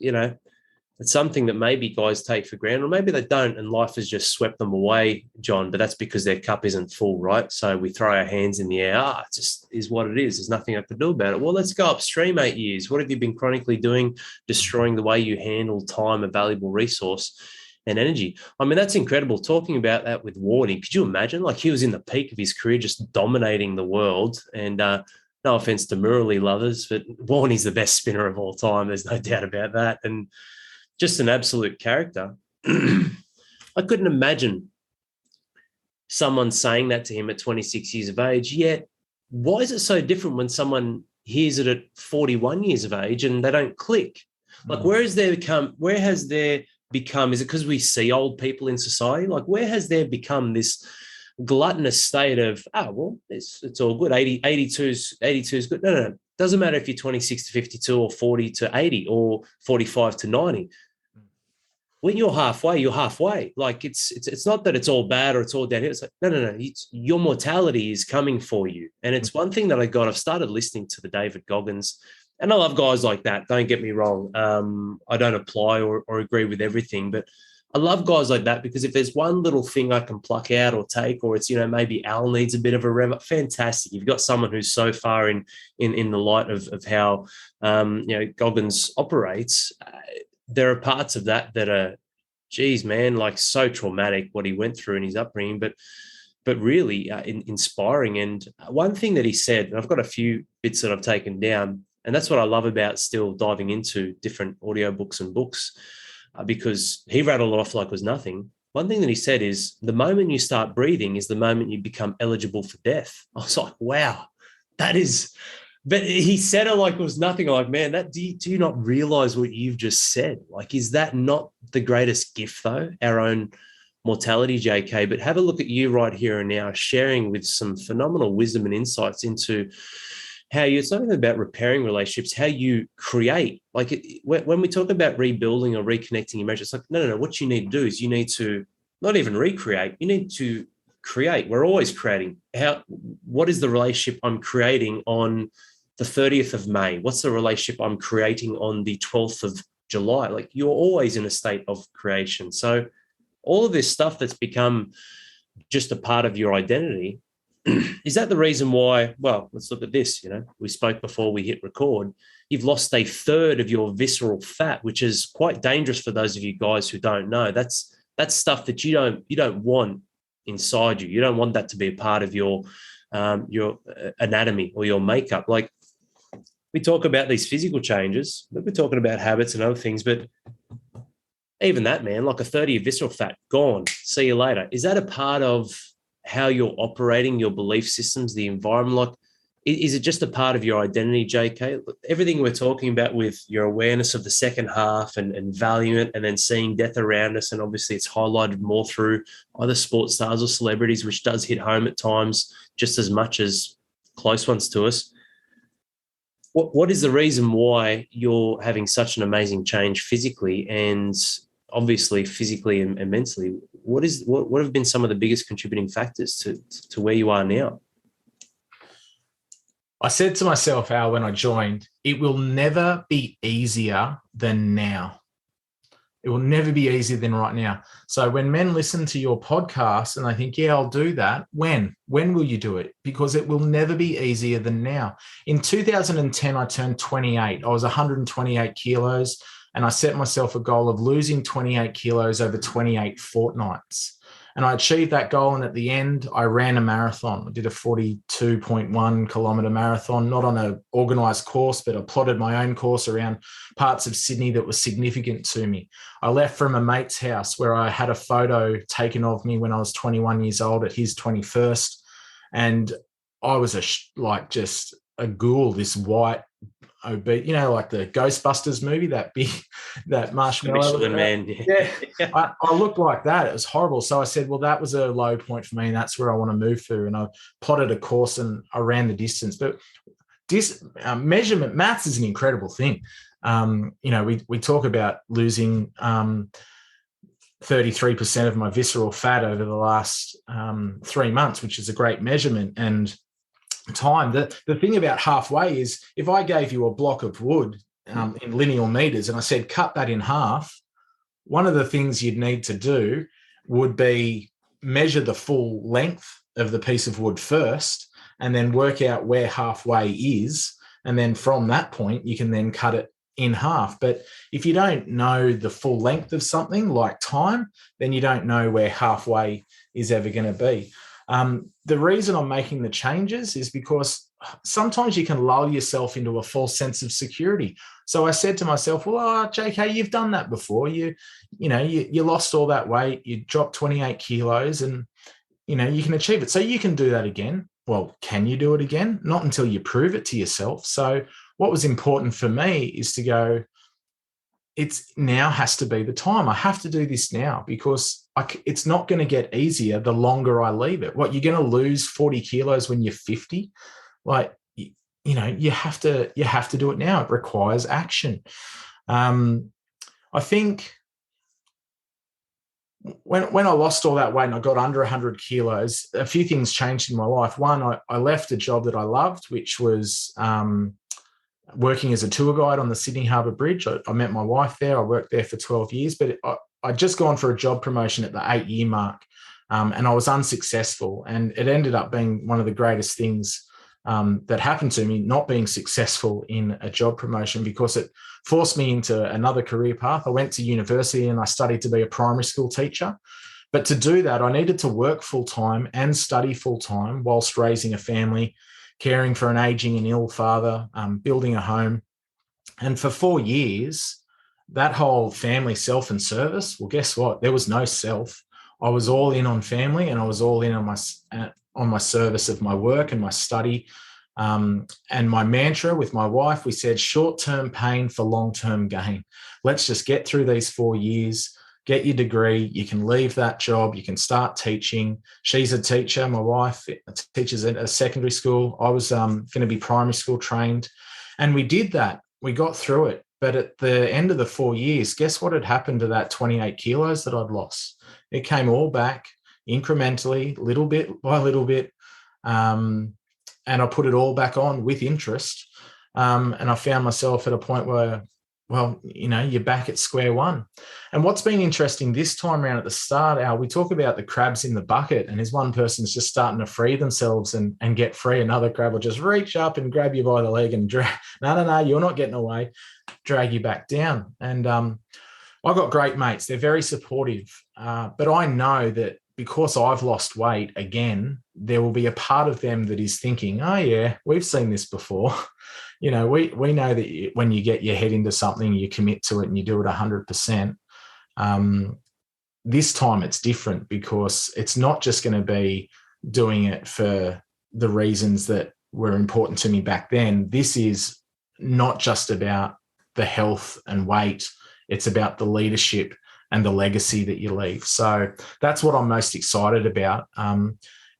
something that maybe guys take for granted, or maybe they don't, and life has just swept them away, John. But that's because their cup isn't full, right? So we throw our hands in the air. It just is what it is. There's nothing I can do about it. Well, let's go upstream 8 years. What have you been chronically doing, destroying the way you handle time, a valuable resource, and energy? I mean, that's incredible. Talking about that with Warney, could you imagine? Like, he was in the peak of his career, just dominating the world. And no offense to Murali lovers, but Warney's the best spinner of all time. There's no doubt about that. And just an absolute character. I couldn't imagine someone saying that to him at 26 years of age. Yet, why is it so different when someone hears it at 41 years of age and they don't click? Like, where has there become, is it because we see old people in society? Like, where has there become this gluttonous state of, it's all good. 82 is good. No. Doesn't matter if you're 26 to 52 or 40 to 80 or 45 to 90. When you're halfway, you're halfway. Like, it's not that it's all bad or it's all downhill. It's like, no. Your mortality is coming for you. And it's one thing that I've started listening to the David Goggins, and I love guys like that. Don't get me wrong. I don't apply or agree with everything, but I love guys like that, because if there's one little thing I can pluck out or take, or it's, maybe Al needs a bit of a rev up, fantastic. You've got someone who's so far in the light of how, Goggins operates. There are parts of that are, geez, man, like so traumatic what he went through in his upbringing, but really inspiring. And one thing that he said, and I've got a few bits that I've taken down, and that's what I love about still diving into different audiobooks and books, because he rattled it off like it was nothing. One thing that he said is, the moment you start breathing is the moment you become eligible for death. I was like, wow, that is, but he said it like it was nothing. I'm like, man, do you not realize what you've just said? Like, is that not the greatest gift though? Our own mortality, JK. But have a look at you right here and now, sharing with some phenomenal wisdom and insights into how it's not even about repairing relationships, how you create. Like, when we talk about rebuilding or reconnecting your marriage, it's like, no. What you need to do is you need to not even recreate. You need to create. We're always creating. What is the relationship I'm creating on the 30th of May? What's the relationship I'm creating on the 12th of July? Like, you're always in a state of creation. So all of this stuff that's become just a part of your identity, is that the reason why? Well, let's look at this. We spoke before we hit record. You've lost a third of your visceral fat, which is quite dangerous for those of you guys who don't know. That's stuff that you don't want inside you. You don't want that to be a part of your anatomy or your makeup. Like, we talk about these physical changes, but we're talking about habits and other things. But even that, man, like a third of your visceral fat, gone. See you later. Is that a part of how you're operating, your belief systems, the environment? Like, is it just a part of your identity, JK? Everything we're talking about with your awareness of the second half and valuing it, and then seeing death around us, and obviously it's highlighted more through either sports stars or celebrities, which does hit home at times just as much as close ones to us. What is the reason why you're having such an amazing change physically, and obviously physically and mentally? What have been some of the biggest contributing factors to where you are now? I said to myself, Al, when I joined, it will never be easier than now. It will never be easier than right now. So when men listen to your podcast and they think, yeah, I'll do that, when will you do it? Because it will never be easier than now. In 2010, I turned 28. I was 128 kilos, and I set myself a goal of losing 28 kilos over 28 fortnights. And I achieved that goal. And at the end, I ran a marathon. I did a 42.1 kilometre marathon, not on an organised course, but I plotted my own course around parts of Sydney that were significant to me. I left from a mate's house where I had a photo taken of me when I was 21 years old at his 21st. And I was just a ghoul, this white, obese, like the Ghostbusters movie, that marshmallow. Michelin Man. Yeah. I looked like that. It was horrible. So I said, well, that was a low point for me, and that's where I want to move through. And I plotted a course and I ran the distance. But measurement, maths is an incredible thing. We talk about losing 33% of my visceral fat over the last 3 months, which is a great measurement. And time. The thing about halfway is, if I gave you a block of wood in linear meters and I said, cut that in half, one of the things you'd need to do would be measure the full length of the piece of wood first, and then work out where halfway is. And then from that point, you can then cut it in half. But if you don't know the full length of something like time, then you don't know where halfway is ever going to be. The reason I'm making the changes is because sometimes you can lull yourself into a false sense of security. So I said to myself, well, JK, you've done that before. You lost all that weight, you dropped 28 kilos, and, you can achieve it. So you can do that again. Well, can you do it again? Not until you prove it to yourself. So what was important for me is to go, it's now has to be the time. I have to do this now, because it's not going to get easier the longer I leave it. What, you're going to lose 40 kilos when you're 50? Like, you have to do it now. It requires action. I think when I lost all that weight and I got under 100 kilos, a few things changed in my life. One, I left a job that I loved, which was working as a tour guide on the Sydney Harbour Bridge. I met my wife there. I worked there for 12 years, but I'd just gone for a job promotion at the 8-year mark, and I was unsuccessful. And it ended up being one of the greatest things that happened to me, not being successful in a job promotion, because it forced me into another career path. I went to university and I studied to be a primary school teacher. But to do that, I needed to work full-time and study full-time whilst raising a family, caring for an aging and ill father, building a home. And for 4 years, that whole family self and service, well, guess what? There was no self. I was all in on family, and I was all in on my service of my work and my study. And my mantra with my wife, we said, short-term pain for long-term gain. Let's just get through these 4 years, get your degree. You can leave that job. You can start teaching. She's a teacher. My wife teaches at a secondary school. I was going to be primary school trained. And we did that. We got through it. But at the end of the 4 years, guess what had happened to that 28 kilos that I'd lost? It came all back incrementally, little bit by little bit. And I put it all back on with interest. And I found myself at a point where, well, you're back at square one. And what's been interesting this time around at the start, Al, we talk about the crabs in the bucket, and as one person's just starting to free themselves and get free, another crab will just reach up and grab you by the leg and drag, no, you're not getting away, drag you back down. And I've got great mates. They're very supportive. But I know that because I've lost weight again, there will be a part of them that is thinking, oh, yeah, we've seen this before. We know that when you get your head into something, you commit to it and you do it 100%. This time it's different, because it's not just going to be doing it for the reasons that were important to me back then. This is not just about the health and weight. It's about the leadership and the legacy that you leave. So that's what I'm most excited about.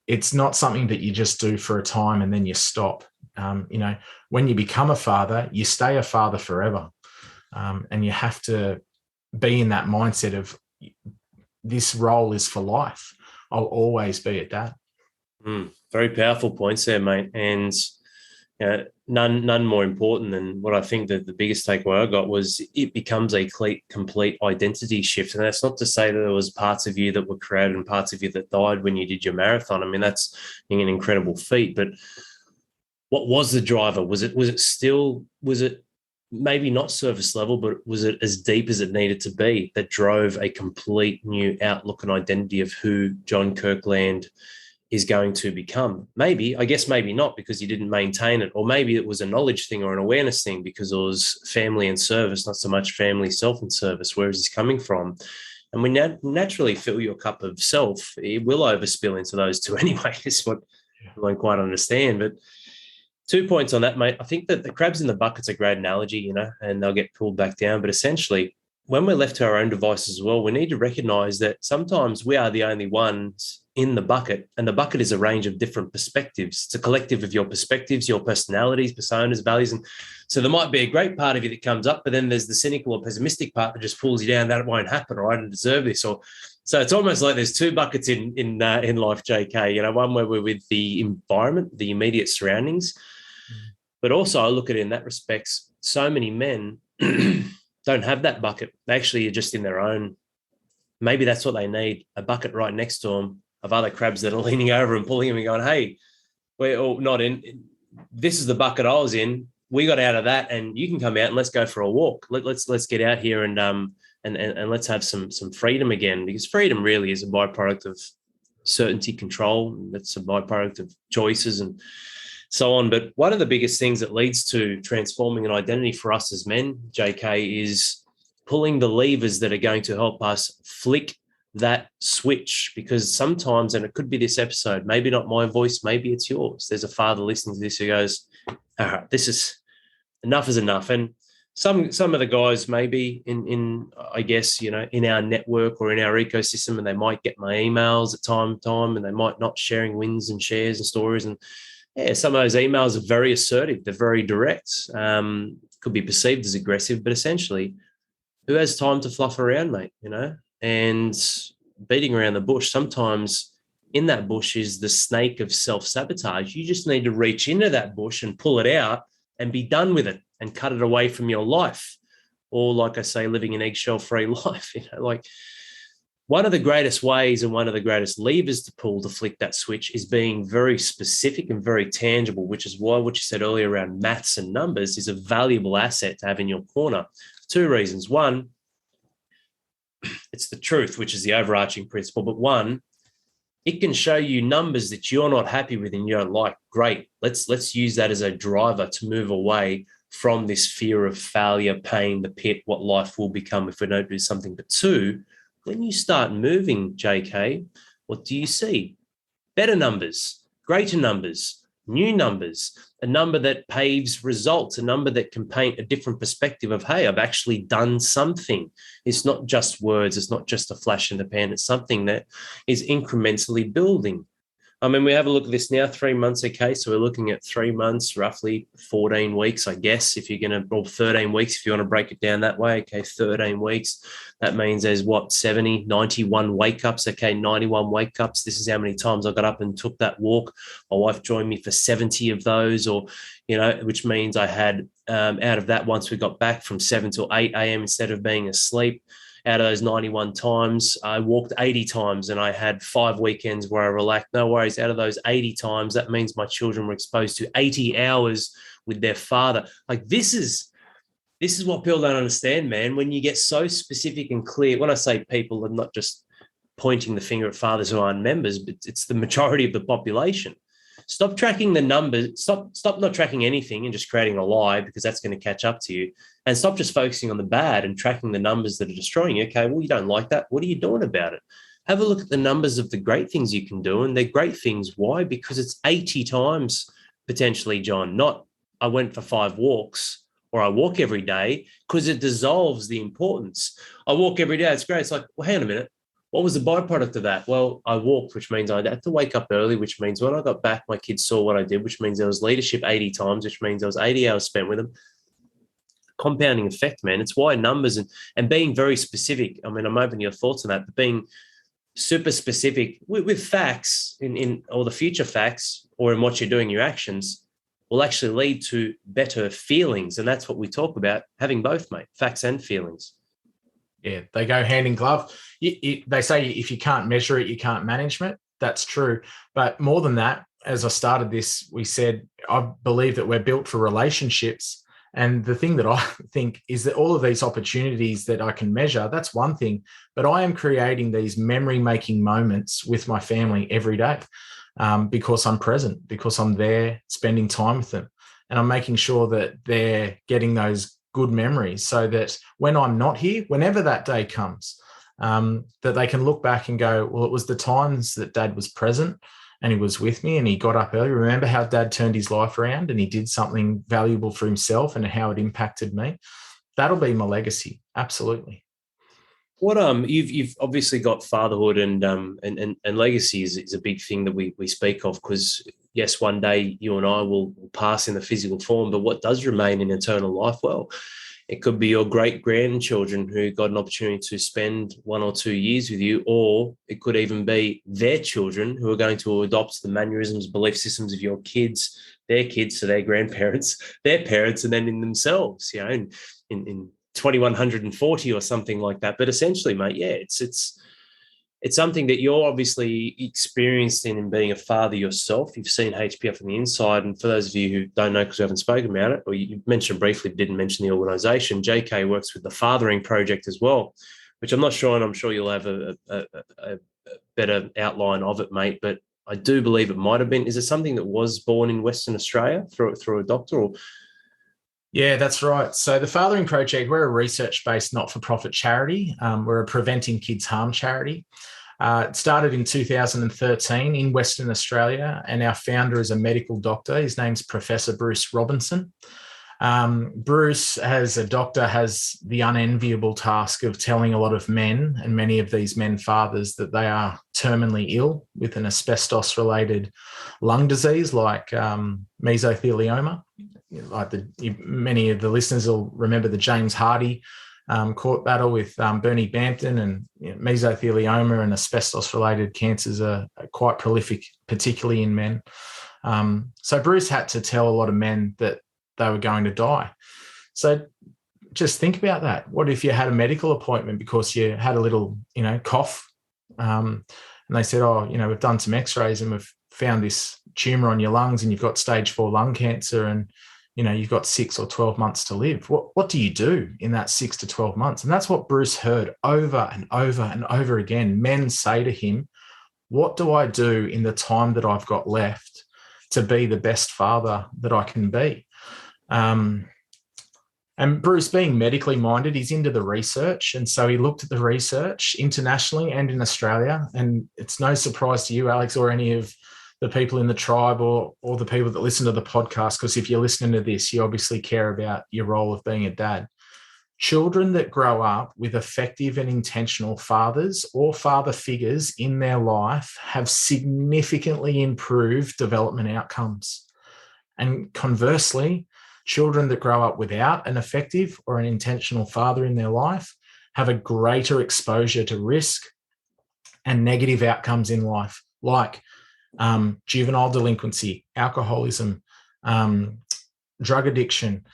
It's not something that you just do for a time and then you stop. When you become a father, you stay a father forever. And you have to be in that mindset of this role is for life. I'll always be at that. Very powerful points there, mate. And none more important than what I think that the biggest takeaway I got was it becomes a complete identity shift. And that's not to say that there was parts of you that were created and parts of you that died when you did your marathon. I mean, that's an incredible feat. But what was the driver? Was it maybe not surface level, but was it as deep as it needed to be that drove a complete new outlook and identity of who John Kirkland is going to become? Maybe, I guess maybe not, because you didn't maintain it. Or maybe it was a knowledge thing or an awareness thing because it was family and service, not so much family, self and service. Where is this coming from? And when you naturally fill your cup of self, it will overspill into those two anyway. Is what I don't quite understand. But 2 points on that, mate. I think that the crabs in the bucket's a great analogy, and they'll get pulled back down. But essentially, when we're left to our own devices as well, we need to recognize that sometimes we are the only ones in the bucket, and the bucket is a range of different perspectives. It's a collective of your perspectives, your personalities, personas, values. And so there might be a great part of you that comes up, but then there's the cynical or pessimistic part that just pulls you down. That won't happen, or I don't deserve this. Or so it's almost like there's two buckets in life, JK. One where we're with the environment, the immediate surroundings. But also I look at it in that respect, so many men don't have that bucket. They actually are just in their own. Maybe that's what they need, a bucket right next to them of other crabs that are leaning over and pulling him and going, hey, we're all not in. This is the bucket I was in. We got out of that, and you can come out and let's go for a walk. Let's get out here and let's have some freedom again, because freedom really is a byproduct of certainty, control. That's a byproduct of choices and so on. But one of the biggest things that leads to transforming an identity for us as men, JK, is pulling the levers that are going to help us flick that switch. Because sometimes, and it could be this episode, maybe not my voice, maybe it's yours. There's a father listening to this who goes, all right, this is enough is enough. And some of the guys maybe in I guess, in our network or in our ecosystem, and they might get my emails at time to time, and they might not sharing wins and shares and stories. And yeah, some of those emails are very assertive. They're very direct. Could be perceived as aggressive, but essentially, who has time to fluff around, mate? And beating around the bush. Sometimes in that bush is the snake of self-sabotage. You just need to reach into that bush and pull it out and be done with it and cut it away from your life. Or, like I say, living an eggshell-free life. Like, one of the greatest ways and one of the greatest levers to pull to flick that switch is being very specific and very tangible, which is why what you said earlier around maths and numbers is a valuable asset to have in your corner. 2 reasons. One, it's the truth, which is the overarching principle. But one, it can show you numbers that you're not happy with and you don't like. Great. Let's use that as a driver to move away from this fear of failure, pain, the pit, what life will become if we don't do something. But 2, when you start moving, JK, what do you see? Better numbers, greater numbers, new numbers, a number that paves results, a number that can paint a different perspective of, hey, I've actually done something. It's not just words. It's not just a flash in the pan. It's something that is incrementally building. I mean, we have a look at this now, 3 months, okay? So we're looking at 3 months, roughly 14 weeks, I guess, if you're going to, or 13 weeks, if you want to break it down that way, okay, 13 weeks. That means there's 70, 91 wake-ups, okay, 91 wake-ups. This is how many times I got up and took that walk. My wife joined me for 70 of those, or, which means I had, out of that, once we got back from 7 till 8 a.m. instead of being asleep, out of those 91 times, I walked 80 times, and I had 5 weekends where I relaxed. No worries. Out of those 80 times, that means my children were exposed to 80 hours with their father. Like, this is what people don't understand, man. When you get so specific and clear, when I say people, I'm not just pointing the finger at fathers who aren't members, but it's the majority of the population. Stop tracking the numbers. Stop not tracking anything and just creating a lie, because that's going to catch up to you. And stop just focusing on the bad and tracking the numbers that are destroying you. Okay, well, you don't like that. What are you doing about it? Have a look at the numbers of the great things you can do. And they're great things. Why? Because it's 80 times potentially, John, not I went for 5 walks or I walk every day, because it dissolves the importance. I walk every day. It's great. It's like, well, hang on a minute. What was the byproduct of that? Well, I walked, which means I had to wake up early, which means when I got back, my kids saw what I did, which means there was leadership 80 times, which means there was 80 hours spent with them. Compounding effect, man. It's why numbers and being very specific. I mean, I'm open to your thoughts on that, but being super specific with facts in or the future facts, or in what you're doing, your actions, will actually lead to better feelings. And that's what we talk about, having both, mate, facts and feelings. Yeah, they go hand in glove. They say if you can't measure it, you can't manage it. That's true. But more than that, as I started this, we said, I believe that we're built for relationships. And the thing that I think is that all of these opportunities that I can measure, that's one thing, but I am creating these memory-making moments with my family every day because I'm present, because I'm there spending time with them. And I'm making sure that they're getting those good memories so that when I'm not here, whenever that day comes, that they can look back and go, well, it was the times that Dad was present and he was with me and he got up early. Remember how Dad turned his life around and he did something valuable for himself and how it impacted me? That'll be my legacy. Absolutely. What you've obviously got fatherhood and legacy is a big thing that we speak of, because yes, one day you and I will pass in the physical form, but what does remain in eternal life? Well, it could be your great grandchildren who got an opportunity to spend 1 or 2 years with you, or it could even be their children who are going to adopt the mannerisms, belief systems of your kids, their kids to their grandparents, their parents, and then in themselves, you know, in 2140 or something like that. But essentially, mate, yeah, it's something that you're obviously experienced in being a father yourself. You've seen HPF on the inside. And for those of you who don't know because we haven't spoken about it, or you mentioned briefly, didn't mention the organisation, JK works with the Fathering Project as well, which I'm not sure, and I'm sure you'll have a better outline of it, mate. But I do believe it might have been. Is it something that was born in Western Australia through a doctor? Or yeah, that's right. So the Fathering Project, we're a research-based not-for-profit charity. We're a preventing kids harm charity. It started in 2013 in Western Australia, and our founder is a medical doctor. His name's Professor Bruce Robinson. Bruce, as a doctor, has the unenviable task of telling a lot of men, and many of these men fathers, that they are terminally ill with an asbestos-related lung disease like mesothelioma. Like many of the listeners will remember the James Hardy court battle with Bernie Bampton, and mesothelioma and asbestos-related cancers are quite prolific, particularly in men. So Bruce had to tell a lot of men that they were going to die. So just think about that. What if you had a medical appointment because you had a little, cough, and they said, we've done some x-rays and we've found this tumor on your lungs and you've got stage 4 lung cancer and you've got 6 or 12 months to live. What do you do in that 6 to 12 months? And that's what Bruce heard over and over and over again. Men say to him, what do I do in the time that I've got left to be the best father that I can be? And Bruce, being medically minded, he's into the research. And so he looked at the research internationally and in Australia. And it's no surprise to you, Alex, or any of the people in the tribe or the people that listen to the podcast, because if you're listening to this, you obviously care about your role of being a dad. Children that grow up with effective and intentional fathers or father figures in their life have significantly improved development outcomes. And conversely, children that grow up without an effective or an intentional father in their life have a greater exposure to risk and negative outcomes in life, like juvenile delinquency, alcoholism, drug addiction,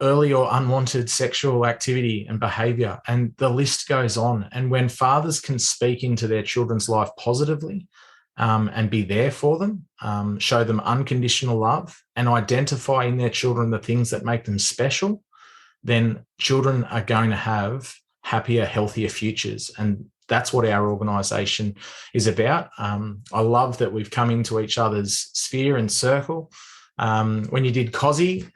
early or unwanted sexual activity and behavior, and the list goes on. And when fathers can speak into their children's life positively and be there for them, show them unconditional love and identify in their children the things that make them special, then children are going to have happier, healthier futures. And that's what our organisation is about. I love that we've come into each other's sphere and circle. When you did COSI,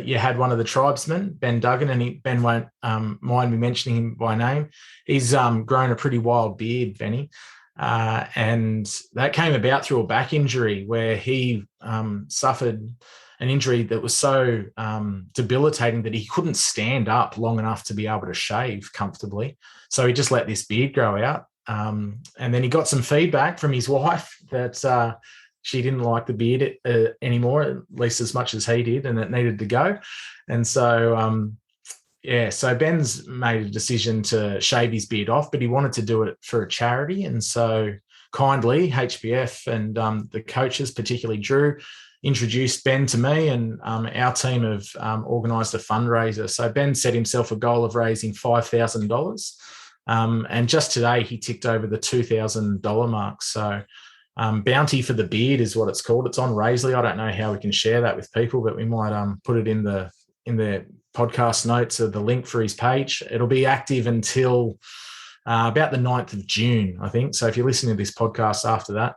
you had one of the tribesmen, Ben Duggan, and Ben won't mind me mentioning him by name. He's grown a pretty wild beard, Benny. And that came about through a back injury where he suffered an injury that was so debilitating that he couldn't stand up long enough to be able to shave comfortably. So he just let this beard grow out. And then he got some feedback from his wife that she didn't like the beard anymore, at least as much as he did, and it needed to go. And so, so Ben's made a decision to shave his beard off, but he wanted to do it for a charity. And so kindly, HPF and the coaches, particularly Drew, introduced Ben to me, and our team have organised a fundraiser. So Ben set himself a goal of raising $5,000. And just today he ticked over the $2,000 mark. So Bounty for the Beard is what it's called. It's on Raisley. I don't know how we can share that with people, but we might put it in the podcast notes or the link for his page. It'll be active until about the 9th of June, I think. So if you're listening to this podcast after that,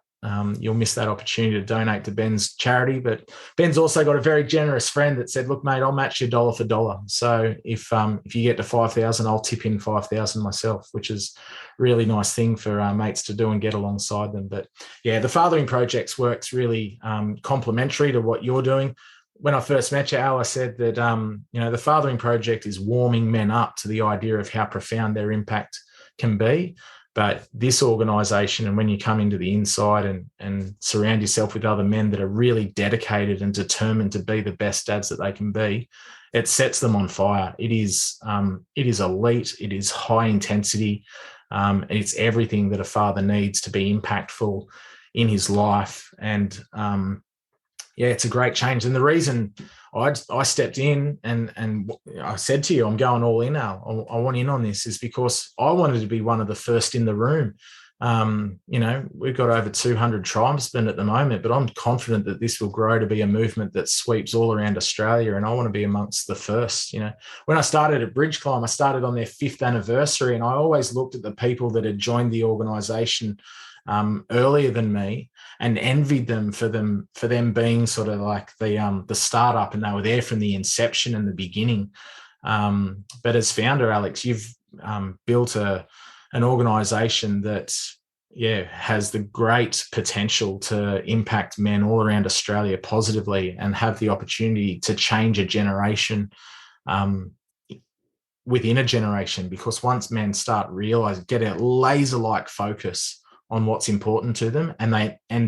you'll miss that opportunity to donate to Ben's charity. But Ben's also got a very generous friend that said, look, mate, I'll match you dollar for dollar. So if you get to 5,000, I'll tip in 5,000 myself, which is a really nice thing for mates to do and get alongside them. But yeah, the Fathering Project's work's really complementary to what you're doing. When I first met you, Al, I said that, the Fathering Project is warming men up to the idea of how profound their impact can be. But this organisation, and when you come into the inside and surround yourself with other men that are really dedicated and determined to be the best dads that they can be, it sets them on fire. It is elite. It is high intensity. It's everything that a father needs to be impactful in his life. And it's a great change. And the reason I stepped in and I said to you, I'm going all in now. I want in on this, is because I wanted to be one of the first in the room. We've got over 200 tribesmen at the moment, but I'm confident that this will grow to be a movement that sweeps all around Australia. And I want to be amongst the first. When I started at Bridge Climb, I started on their 5th anniversary, and I always looked at the people that had joined the organisation earlier than me and envied them for them being sort of like the startup, and they were there from the inception and the beginning. But as founder, Alex, you've built an organisation that has the great potential to impact men all around Australia positively and have the opportunity to change a generation within a generation. Because once men start realizing, get a laser-like focus on what's important to them, and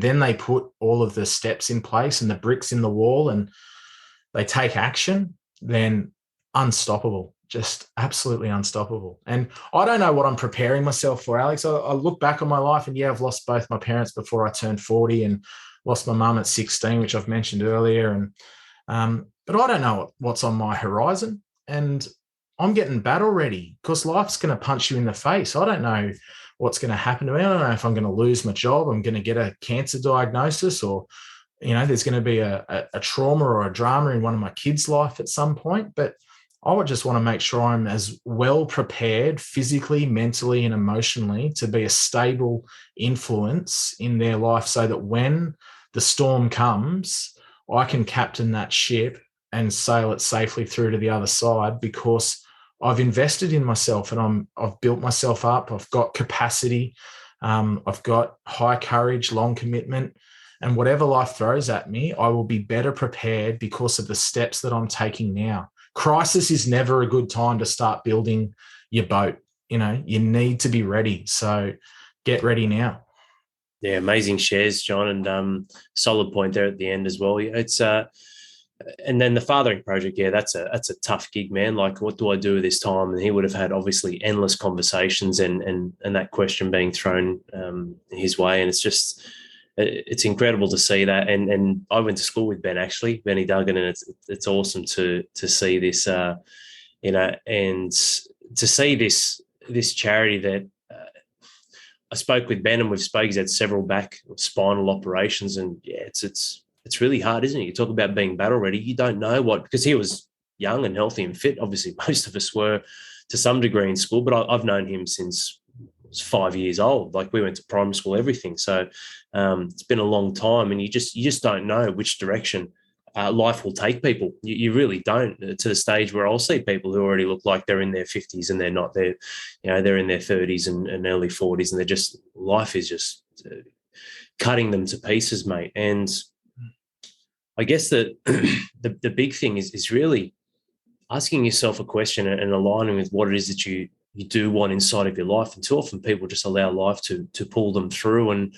then they put all of the steps in place and the bricks in the wall, and they take action, then unstoppable, just absolutely unstoppable. And I don't know what I'm preparing myself for, Alex. I look back on my life, and I've lost both my parents before I turned 40, and lost my mum at 16, which I've mentioned earlier. And but I don't know what's on my horizon, and I'm getting battle ready, because life's going to punch you in the face. I don't know what's going to happen to me. I don't know if I'm going to lose my job, I'm going to get a cancer diagnosis, or, there's going to be a trauma or a drama in one of my kids' life at some point. But I would just want to make sure I'm as well prepared physically, mentally, and emotionally to be a stable influence in their life, so that when the storm comes, I can captain that ship and sail it safely through to the other side, because I've invested in myself, and I've built myself up. I've got capacity. I've got high courage, long commitment, and whatever life throws at me, I will be better prepared because of the steps that I'm taking now. Crisis is never a good time to start building your boat. You need to be ready. So get ready now. Yeah, amazing shares, John, and solid point there at the end as well. It's and then the Fathering Project, that's a tough gig, man. Like, what do I do with this time? And he would have had obviously endless conversations and that question being thrown his way. And it's incredible to see that. And I went to school with Ben, actually, Benny Duggan, and it's awesome to see this, and to see this charity that I spoke with Ben, and we've spoken. He's had several back spinal operations, and it's really hard, isn't it? You talk about being battle ready. You don't know because he was young and healthy and fit. Obviously, most of us were to some degree in school, but I've known him since I was 5 years old. Like, we went to primary school, everything. So it's been a long time, and you just don't know which direction life will take people. You really don't, to the stage where I'll see people who already look like they're in their 50s and they're not. They're in their 30s and early 40s, and life is just cutting them to pieces, mate. And I guess that the big thing is really asking yourself a question and aligning with what it is that you do want inside of your life. And too often people just allow life to pull them through. And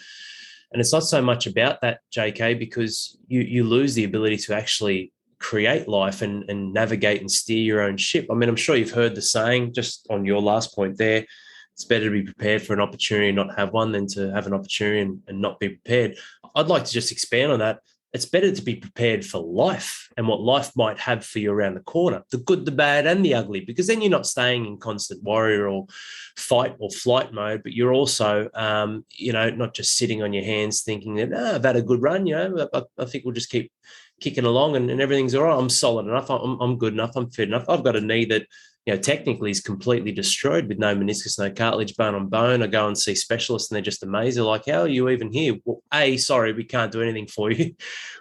it's not so much about that, JK, because you lose the ability to actually create life and navigate and steer your own ship. I mean, I'm sure you've heard the saying, just on your last point there, it's better to be prepared for an opportunity and not have one than to have an opportunity and not be prepared. I'd like to just expand on that it's better to be prepared for life and what life might have for you around the corner, the good, the bad, and the ugly, because then you're not staying in constant warrior or fight or flight mode, but you're also, not just sitting on your hands thinking that, I've had a good run, I think we'll just keep kicking along and everything's all right. I'm solid enough. I'm good enough. I'm fit enough. I've got a knee that, technically is completely destroyed with no meniscus, no cartilage, bone on bone. I go and see specialists and they're just amazed. They're like, how are you even here? Well, sorry, we can't do anything for you.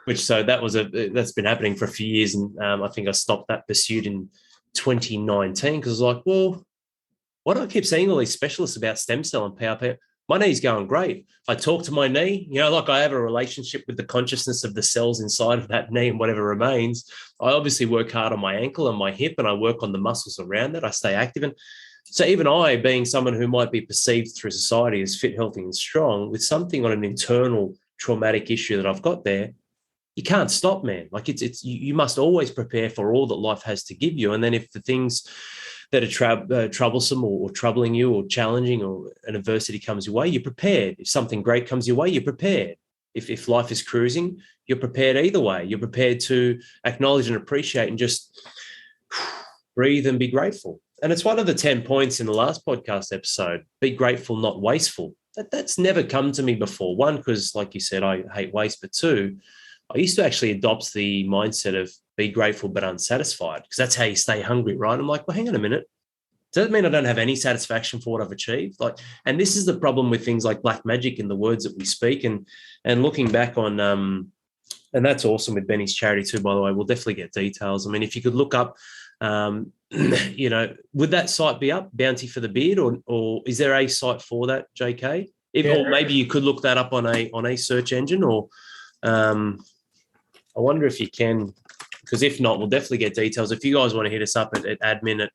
That's been happening for a few years. And I think I stopped that pursuit in 2019 because I was like, well, why do I keep seeing all these specialists about stem cell and PRP? My knee's going great. I talk to my knee, like I have a relationship with the consciousness of the cells inside of that knee and whatever remains. I obviously work hard on my ankle and my hip and I work on the muscles around it. I stay active. And so even I, being someone who might be perceived through society as fit, healthy and strong, with something on an internal traumatic issue that I've got there, you can't stop, man. Like you must always prepare for all that life has to give you. And then if the things that are troublesome or troubling you or challenging or an adversity comes your way, you're prepared. If something great comes your way, you're prepared. If life is cruising, you're prepared either way. You're prepared to acknowledge and appreciate and just breathe and be grateful. And it's one of the 10 points in the last podcast episode, be grateful, not wasteful. That's never come to me before. One, because like you said, I hate waste, but two, I used to actually adopt the mindset of be grateful but unsatisfied, because that's how you stay hungry, right? I'm like, well, hang on a minute. Does that mean I don't have any satisfaction for what I've achieved? And this is the problem with things like black magic in the words that we speak. And looking back on, and that's awesome with Benny's charity too, by the way. We'll definitely get details. I mean, if you could look up, would that site be up, Bounty for the Beard, or is there a site for that, JK? Or maybe you could look that up on a search engine, or I wonder if you can, because if not, we'll definitely get details. If you guys want to hit us up at admin at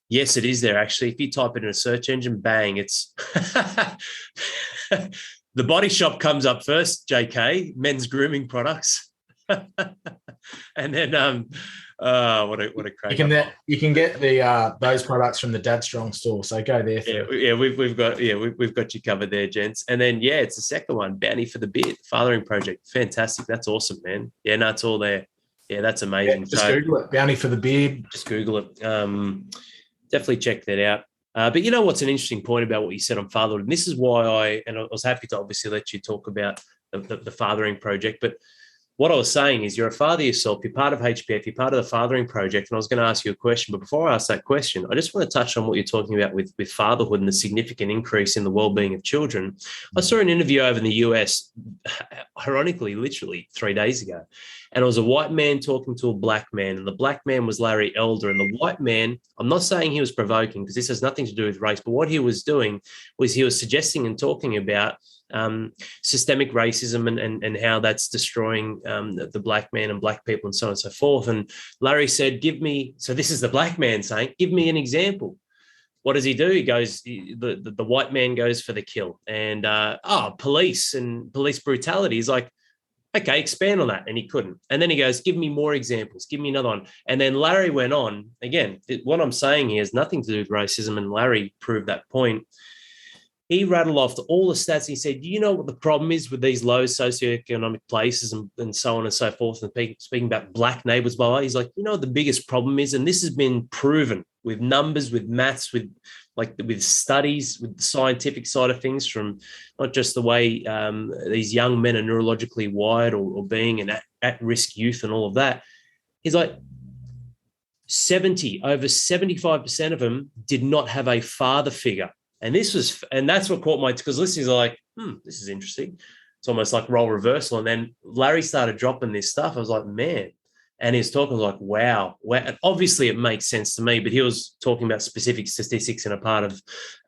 yes, it is there actually. If you type it in a search engine, bang, it's The Body Shop comes up first, JK, men's grooming products. And then what a crack. You can get the those products from the Dad Strong store, so go there. We've got you covered there, gents. And then it's the second one, Bounty for the Beard, Fathering Project. Fantastic. That's awesome, man. Yeah, no, it's all there. Yeah, that's amazing. Just Google it, Bounty for the Beard. Just Google it. Definitely check that out. But you know what's an interesting point about what you said on fatherhood, and this is why I was happy to obviously let you talk about the Fathering Project, but what I was saying is you're a father yourself, you're part of HPF, you're part of the Fathering Project, and I was going to ask you a question, but before I ask that question, I just want to touch on what you're talking about with fatherhood and the significant increase in the well-being of children. I saw an interview over in the US, ironically, literally 3 days ago, and it was a white man talking to a black man, and the black man was Larry Elder, and the white man, I'm not saying he was provoking because this has nothing to do with race, but what he was doing was he was suggesting and talking about systemic racism and how that's destroying the black man and black people and so on and so forth. And Larry said, so this is the black man saying, give me an example. What does he do? He goes, the white man goes for the kill and police and police brutality. He's like, okay, expand on that. And he couldn't. And then he goes, give me more examples. Give me another one. And then Larry went on. Again, what I'm saying here has nothing to do with racism. And Larry proved that point. He rattled off all the stats. He said, you know what the problem is with these low socioeconomic places and so on and so forth, and speaking about black neighbours, blah, blah. He's like, you know what the biggest problem is? And this has been proven with numbers, with maths, with studies, with the scientific side of things, from not just the way these young men are neurologically wired or being an at-risk youth and all of that. He's like, over 75% of them did not have a father figure. And that's what caught my, because listeners are like, this is interesting. It's almost like role reversal. And then Larry started dropping this stuff. I was like, man. And he was talking like, wow. And obviously it makes sense to me, but he was talking about specific statistics in a part of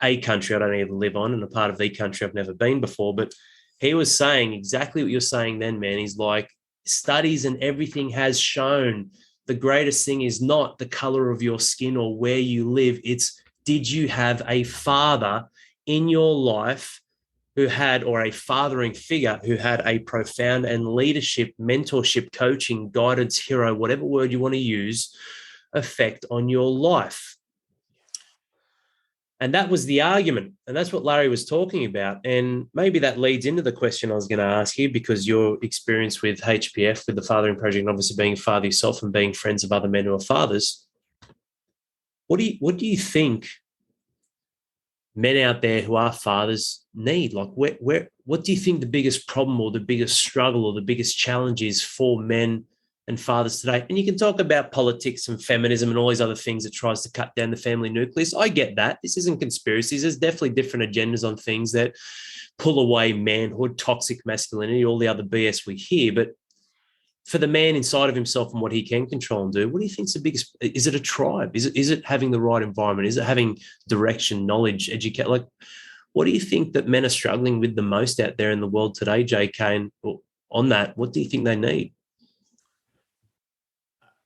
a country I don't even live on and a part of the country I've never been before. But he was saying exactly what you're saying then, man. He's like, studies and everything has shown the greatest thing is not the color of your skin or where you live. It's, did you have a father in your life who had, or a fathering figure who had a profound and leadership, mentorship, coaching, guidance, hero, whatever word you want to use, effect on your life? And that was the argument. And that's what Larry was talking about. And maybe that leads into the question I was going to ask you, because your experience with HPF, with the Fathering Project, and obviously being a father yourself and being friends of other men who are fathers, what do you think men out there who are fathers need? Like, what do you think the biggest problem or the biggest struggle or the biggest challenge is for men and fathers today? And you can talk about politics and feminism and all these other things that tries to cut down the family nucleus. I get that. This isn't conspiracies. There's definitely different agendas on things that pull away manhood, toxic masculinity, all the other BS we hear. But for the man inside of himself and what he can control and do, what do you think is the biggest? Is it a tribe? Is it having the right environment? Is it having direction, knowledge, educate? Like, what do you think that men are struggling with the most out there in the world today, JK? And on that, what do you think they need?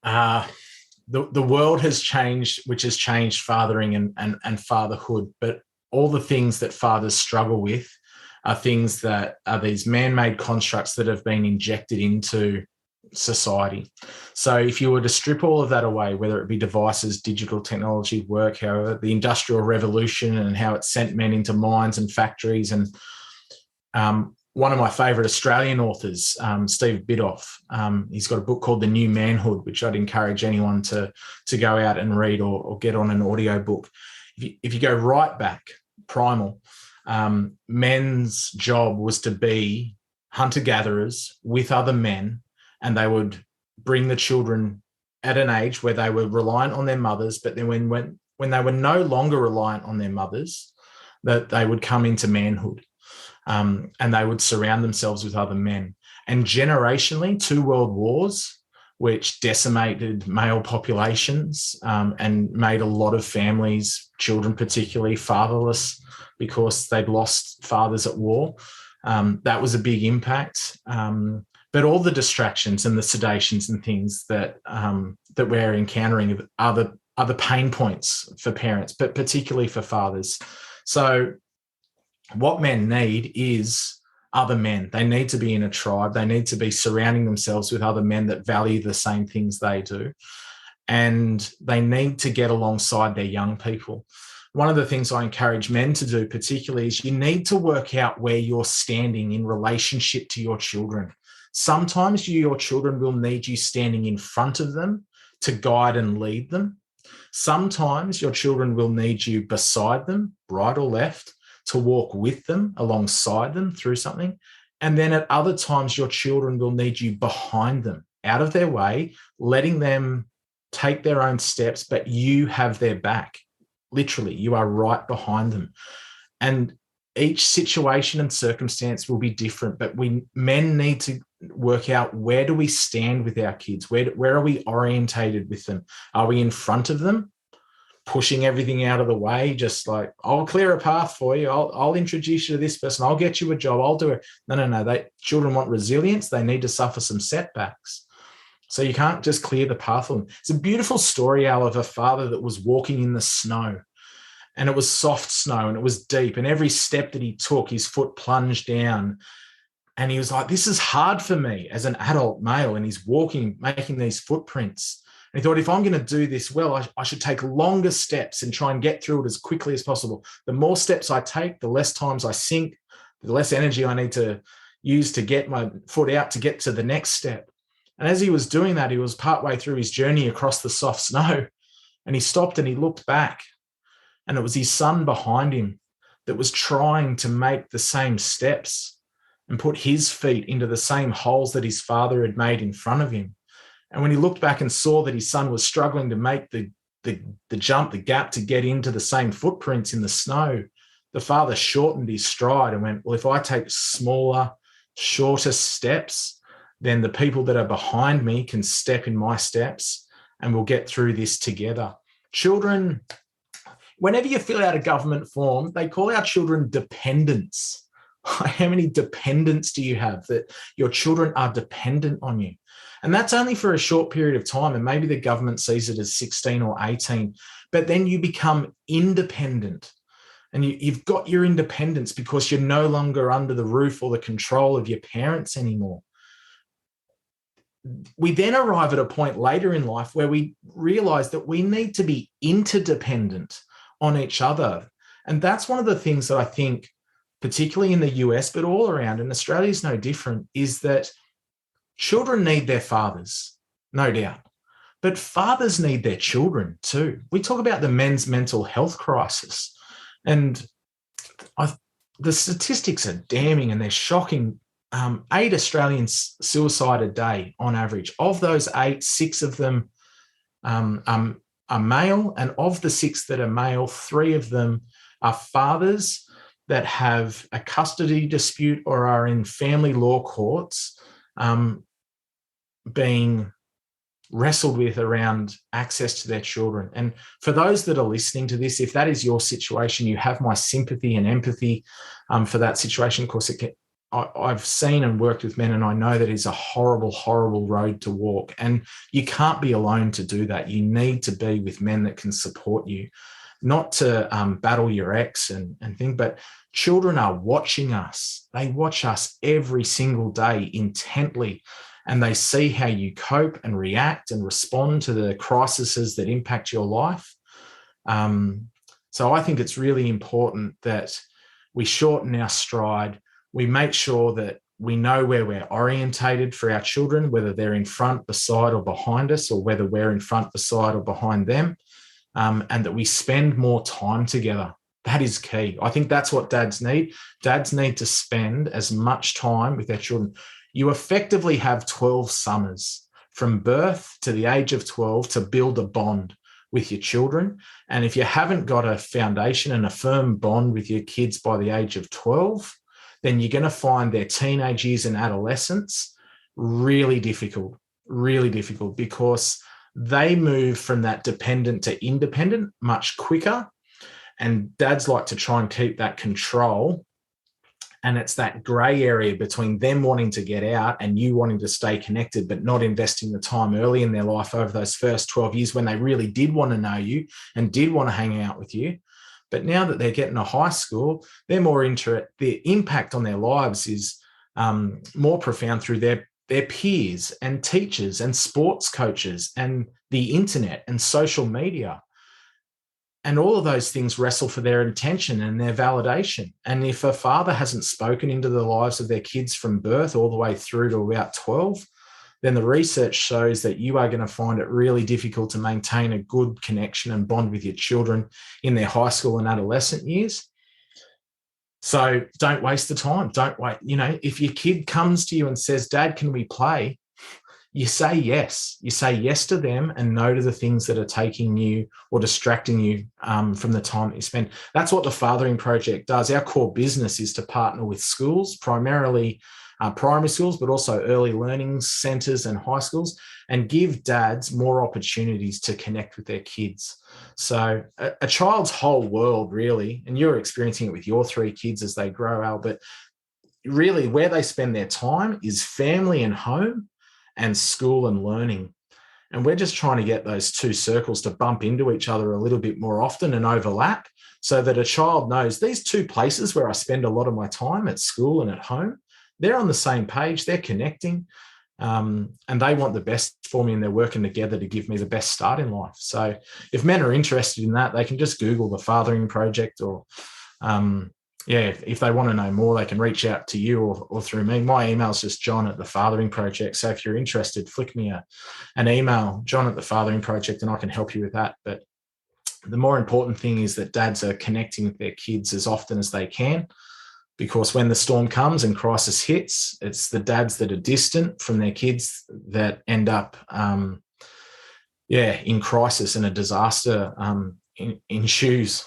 The world has changed, which has changed fathering and fatherhood. But all the things that fathers struggle with are things that are these man-made constructs that have been injected into society. So if you were to strip all of that away, whether it be devices, digital technology, work, however, the Industrial Revolution and how it sent men into mines and factories, and one of my favourite Australian authors, Steve Biddoff, he's got a book called The New Manhood, which I'd encourage anyone to go out and read or get on an audio book. If you go right back, primal, men's job was to be hunter-gatherers with other men, and they would bring the children at an age where they were reliant on their mothers, but then when they were no longer reliant on their mothers, that they would come into manhood, and they would surround themselves with other men. And generationally, 2 world wars, which decimated male populations and made a lot of families, children particularly, fatherless because they'd lost fathers at war. That was a big impact. But all the distractions and the sedations and things that we're encountering are the pain points for parents, but particularly for fathers. So what men need is other men. They need to be in a tribe. They need to be surrounding themselves with other men that value the same things they do. And they need to get alongside their young people. One of the things I encourage men to do particularly is you need to work out where you're standing in relationship to your children. Sometimes your children will need you standing in front of them to guide and lead them. Sometimes your children will need you beside them, right or left, to walk with them, alongside them through something. And then at other times, your children will need you behind them, out of their way, letting them take their own steps, but you have their back. Literally, you are right behind them. And each situation and circumstance will be different, but men need to work out, where do we stand with our kids? Where are we orientated with them? Are we in front of them, pushing everything out of the way, just like, I'll clear a path for you, I'll introduce you to this person, I'll get you a job, I'll do it. No. Children want resilience. They need to suffer some setbacks. So you can't just clear the path for them. It's a beautiful story, Al, of a father that was walking in the snow, and it was soft snow and it was deep, and every step that he took, his foot plunged down. And he was like, this is hard for me as an adult male. And he's walking, making these footprints. And he thought, if I'm going to do this well, I should take longer steps and try and get through it as quickly as possible. The more steps I take, the less times I sink, the less energy I need to use to get my foot out to get to the next step. And as he was doing that, he was partway through his journey across the soft snow, and he stopped and he looked back, and it was his son behind him that was trying to make the same steps and put his feet into the same holes that his father had made in front of him. And when he looked back and saw that his son was struggling to make the jump, the gap to get into the same footprints in the snow, the father shortened his stride and went, well, if I take smaller, shorter steps, then the people that are behind me can step in my steps and we'll get through this together. Children, whenever you fill out a government form, they call our children dependents. How many dependents do you have, that your children are dependent on you? And that's only for a short period of time. And maybe the government sees it as 16 or 18, but then you become independent, and you've got your independence because you're no longer under the roof or the control of your parents anymore. We then arrive at a point later in life where we realize that we need to be interdependent on each other. And that's one of the things that I think, particularly in the US, but all around, and Australia is no different, is that children need their fathers, no doubt. But fathers need their children too. We talk about the men's mental health crisis, and the statistics are damning and they're shocking. 8 Australians suicide a day on average. Of those 8, 6 of them are male, and of the 6 that are male, 3 of them are fathers that have a custody dispute or are in family law courts being wrestled with around access to their children. And for those that are listening to this, if that is your situation, you have my sympathy and empathy for that situation. Of course, I've seen and worked with men, and I know that is a horrible, horrible road to walk. And you can't be alone to do that. You need to be with men that can support you, not to battle your ex and think, but children are watching us. They watch us every single day intently, and they see how you cope and react and respond to the crises that impact your life. So I think it's really important that we shorten our stride. We make sure that we know where we're orientated for our children, whether they're in front, beside, or behind us, or whether we're in front, beside, or behind them, and that we spend more time together. That is key. I think that's what dads need. Dads need to spend as much time with their children. You effectively have 12 summers from birth to the age of 12 to build a bond with your children. And if you haven't got a foundation and a firm bond with your kids by the age of 12, then you're going to find their teenage years and adolescence really difficult, because they move from that dependent to independent much quicker. And dads like to try and keep that control. And it's that grey area between them wanting to get out and you wanting to stay connected, but not investing the time early in their life over those first 12 years when they really did want to know you and did want to hang out with you. But now that they're getting to high school, they're more the impact on their lives is more profound through their peers and teachers and sports coaches and the internet and social media. And all of those things wrestle for their attention and their validation. And if a father hasn't spoken into the lives of their kids from birth all the way through to about 12, then the research shows that you are going to find it really difficult to maintain a good connection and bond with your children in their high school and adolescent years. So don't waste the time. Don't wait. If your kid comes to you and says, "Dad, can we play?" you say yes. You say yes to them and no to the things that are taking you or distracting you from the time that you spend. That's what the Fathering Project does. Our core business is to partner with schools, primarily primary schools, but also early learning centres and high schools, and give dads more opportunities to connect with their kids. So a child's whole world, really, and you're experiencing it with your 3 kids as they grow, Al, but really where they spend their time is family and home and school and learning. And we're just trying to get those 2 circles to bump into each other a little bit more often and overlap, so that a child knows these 2 places where I spend a lot of my time, at school and at home, they're on the same page, they're connecting, and they want the best for me, and they're working together to give me the best start in life. So if men are interested in that, they can just Google the Fathering Project, or if they want to know more, they can reach out to you or through me. My email is just John@the Fathering Project. So if you're interested, flick me an email, John@the Project, and I can help you with that. But the more important thing is that dads are connecting with their kids as often as they can, because when the storm comes and crisis hits, it's the dads that are distant from their kids that end up, in crisis, and a disaster ensues.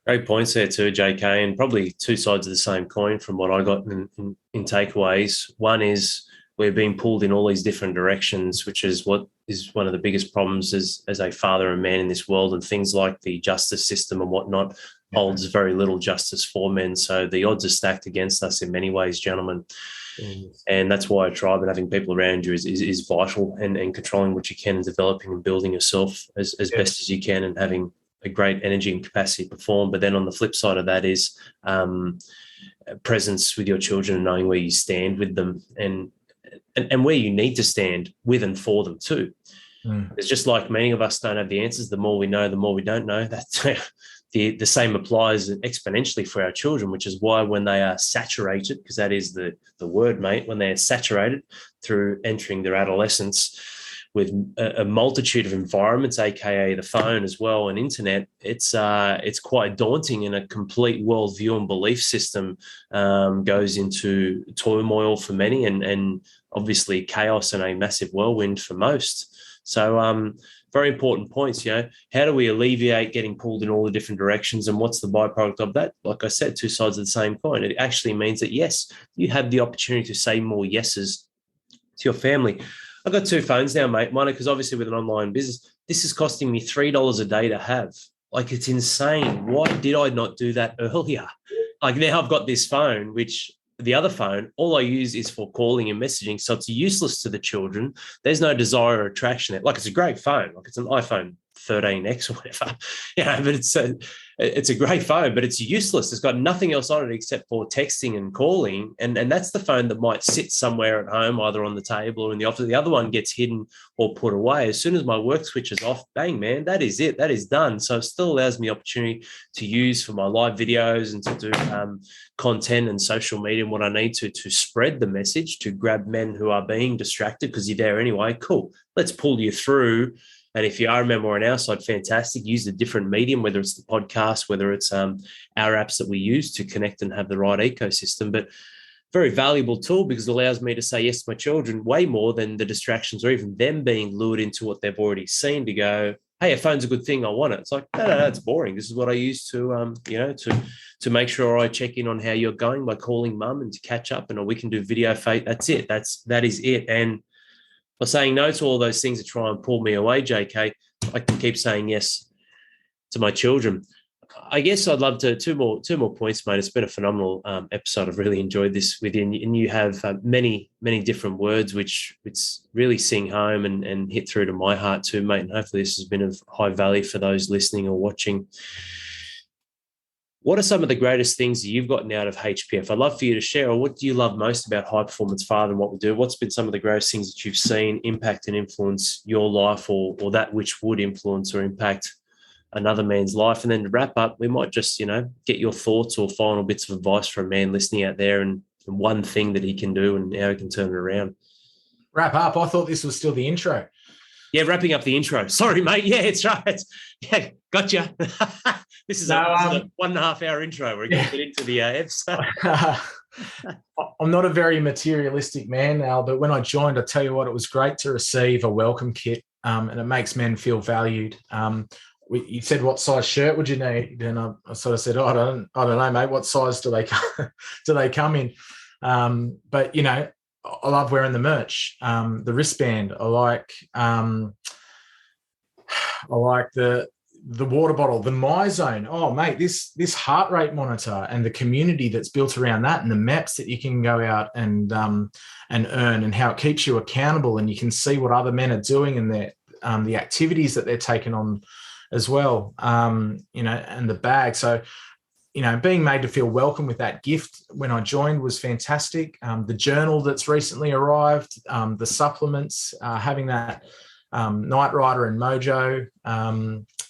Great points there too, JK, and probably 2 sides of the same coin from what I got in takeaways. One is we're being pulled in all these different directions, which is what is one of the biggest problems as a father and man in this world, and things like the justice system and whatnot holds very little justice for men. So the odds are stacked against us in many ways, gentlemen. And that's why a tribe and having people around you is vital, and controlling what you can and developing and building yourself as best as you can, and having a great energy and capacity to perform. But then on the flip side of that is presence with your children, and knowing where you stand with them, and where you need to stand with and for them too. It's just like many of us don't have the answers. The more we know, the more we don't know. the same applies exponentially for our children, which is why when they are saturated, because that is the word, mate, when they're saturated through entering their adolescence with a multitude of environments, aka the phone as well and internet, it's quite daunting, and a complete worldview and belief system goes into turmoil for many, and obviously chaos and a massive whirlwind for most. So very important points. How do we alleviate getting pulled in all the different directions, and what's the byproduct of that? Like I said, two sides of the same coin. It actually means that, yes, you have the opportunity to say more yeses to your family. I've got two phones now, mate. One, because obviously with an online business, this is costing me $3 a day to have. Like, it's insane. Why did I not do that earlier? Like, now I've got this phone, which the other phone, all I use is for calling and messaging. So it's useless to the children. There's no desire or attraction. Like, it's a great phone. Like, it's an iPhone 13X or whatever. But it's a great phone, but it's useless. It's got nothing else on it except for texting and calling. And that's the phone that might sit somewhere at home, either on the table or in the office. The other one gets hidden or put away. As soon as my work switches off, bang, man, that is it. That is done. So it still allows me opportunity to use for my live videos and to do content and social media and what I need to spread the message, to grab men who are being distracted, because you're there anyway. Cool. Let's pull you through. And if you are a member on our side, fantastic. Use a different medium, whether it's the podcast, whether it's our apps that we use to connect and have the right ecosystem. But very valuable tool, because it allows me to say yes to my children way more than the distractions, or even them being lured into what they've already seen, to go, hey, a phone's a good thing, I want it. It's like, no, it's boring. This is what I use to, to make sure I check in on how you're going by calling mum and to catch up, and we can do video fate. That's it. That is it. And by saying no to all those things that try and pull me away, JK, I can keep saying yes to my children. I guess I'd love to two more points, mate. It's been a phenomenal episode. I've really enjoyed this with you, and you have many different words which really sing home and hit through to my heart too, mate. And hopefully this has been of high value for those listening or watching. What are some of the greatest things that you've gotten out of HPF? I'd love for you to share. Or what do you love most about High Performance Father and what we do? What's been some of the greatest things that you've seen impact and influence your life, or that which would influence or impact another man's life? And then to wrap up, we might just, get your thoughts or final bits of advice for a man listening out there, and one thing that he can do and how he can turn it around. Wrap up. I thought this was still the intro. Yeah, wrapping up the intro. Sorry, mate. Yeah, it's right. Yeah, gotcha. This is a 1.5 hour intro. We're going to get into the episode. I'm not a very materialistic man, Al, but when I joined, I tell you what, it was great to receive a welcome kit, and it makes men feel valued. You said, what size shirt would you need? And I sort of said, I don't know, mate. What size do they come in? But I love wearing the merch, the wristband. I like the water bottle, the My Zone. Oh, mate, this heart rate monitor and the community that's built around that, and the maps that you can go out and earn, and how it keeps you accountable, and you can see what other men are doing and the activities that they're taking on as well. And the bag. So, being made to feel welcome with that gift when I joined was fantastic. The journal that's recently arrived, the supplements, having that Night Rider and Mojo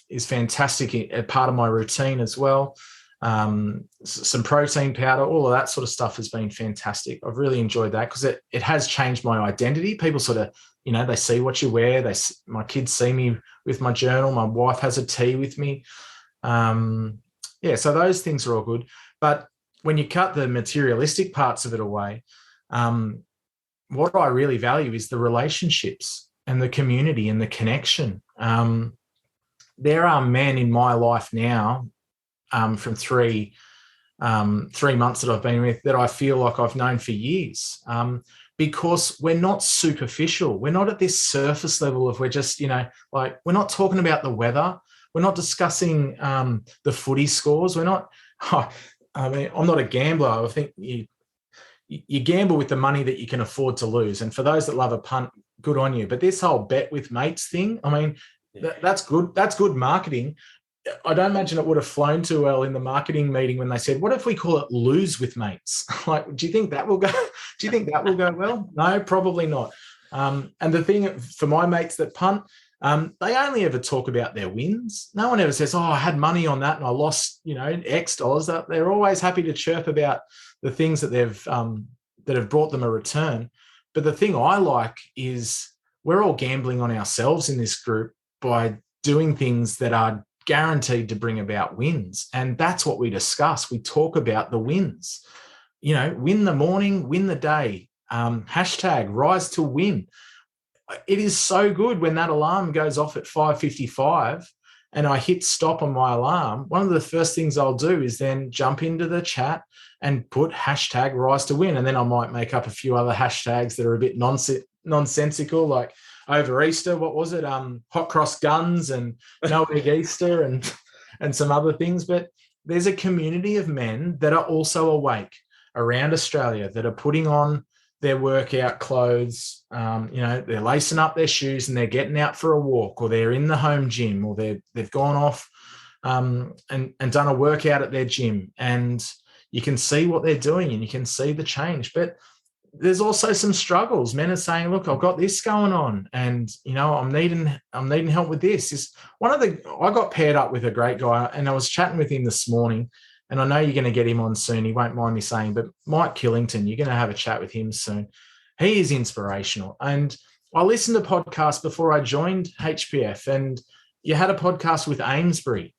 is fantastic, a part of my routine as well. Some protein powder, all of that sort of stuff has been fantastic. I've really enjoyed that, because it has changed my identity. People sort of, they see what you wear. My kids see me with my journal. My wife has a tea with me. So those things are all good. But when you cut the materialistic parts of it away, what I really value is the relationships and the community and the connection. There are men in my life now, from 3 months that I've been with, that I feel like I've known for years, because we're not superficial. We're not at this surface level of, we're just, we're not talking about the weather. We're not discussing the footy scores. We're not. I'm not a gambler. I think you gamble with the money that you can afford to lose. And for those that love a punt, good on you. But this whole bet with mates thing, that's good. That's good marketing. I don't imagine it would have flown too well in the marketing meeting when they said, "What if we call it lose with mates?" Do you think that will go? Do you think that will go well? No, probably not. And the thing for my mates that punt, They only ever talk about their wins. No one ever says, oh, I had money on that and I lost, X dollars. They're always happy to chirp about the things that that have brought them a return. But the thing I like is we're all gambling on ourselves in this group by doing things that are guaranteed to bring about wins. And that's what we discuss. We talk about the wins, win the morning, win the day, hashtag rise to win. It is so good when that alarm goes off at 5:55 and I hit stop on my alarm. One of the first things I'll do is then jump into the chat and put hashtag rise to win. And then I might make up a few other hashtags that are a bit nonsensical, like over Easter, what was it? Hot cross guns and no egg Easter and some other things. But there's a community of men that are also awake around Australia that are putting on their workout clothes, they're lacing up their shoes and they're getting out for a walk, or they're in the home gym, or they've gone off and done a workout at their gym, and you can see what they're doing and you can see the change. But there's also some struggles. Men are saying, look, I've got this going on and, I'm needing help with this. I got paired up with a great guy and I was chatting with him this morning. And I know you're going to get him on soon. He won't mind me saying, but Mike Killington, you're going to have a chat with him soon. He is inspirational. And I listened to podcasts before I joined HPF, and you had a podcast with Amesbury.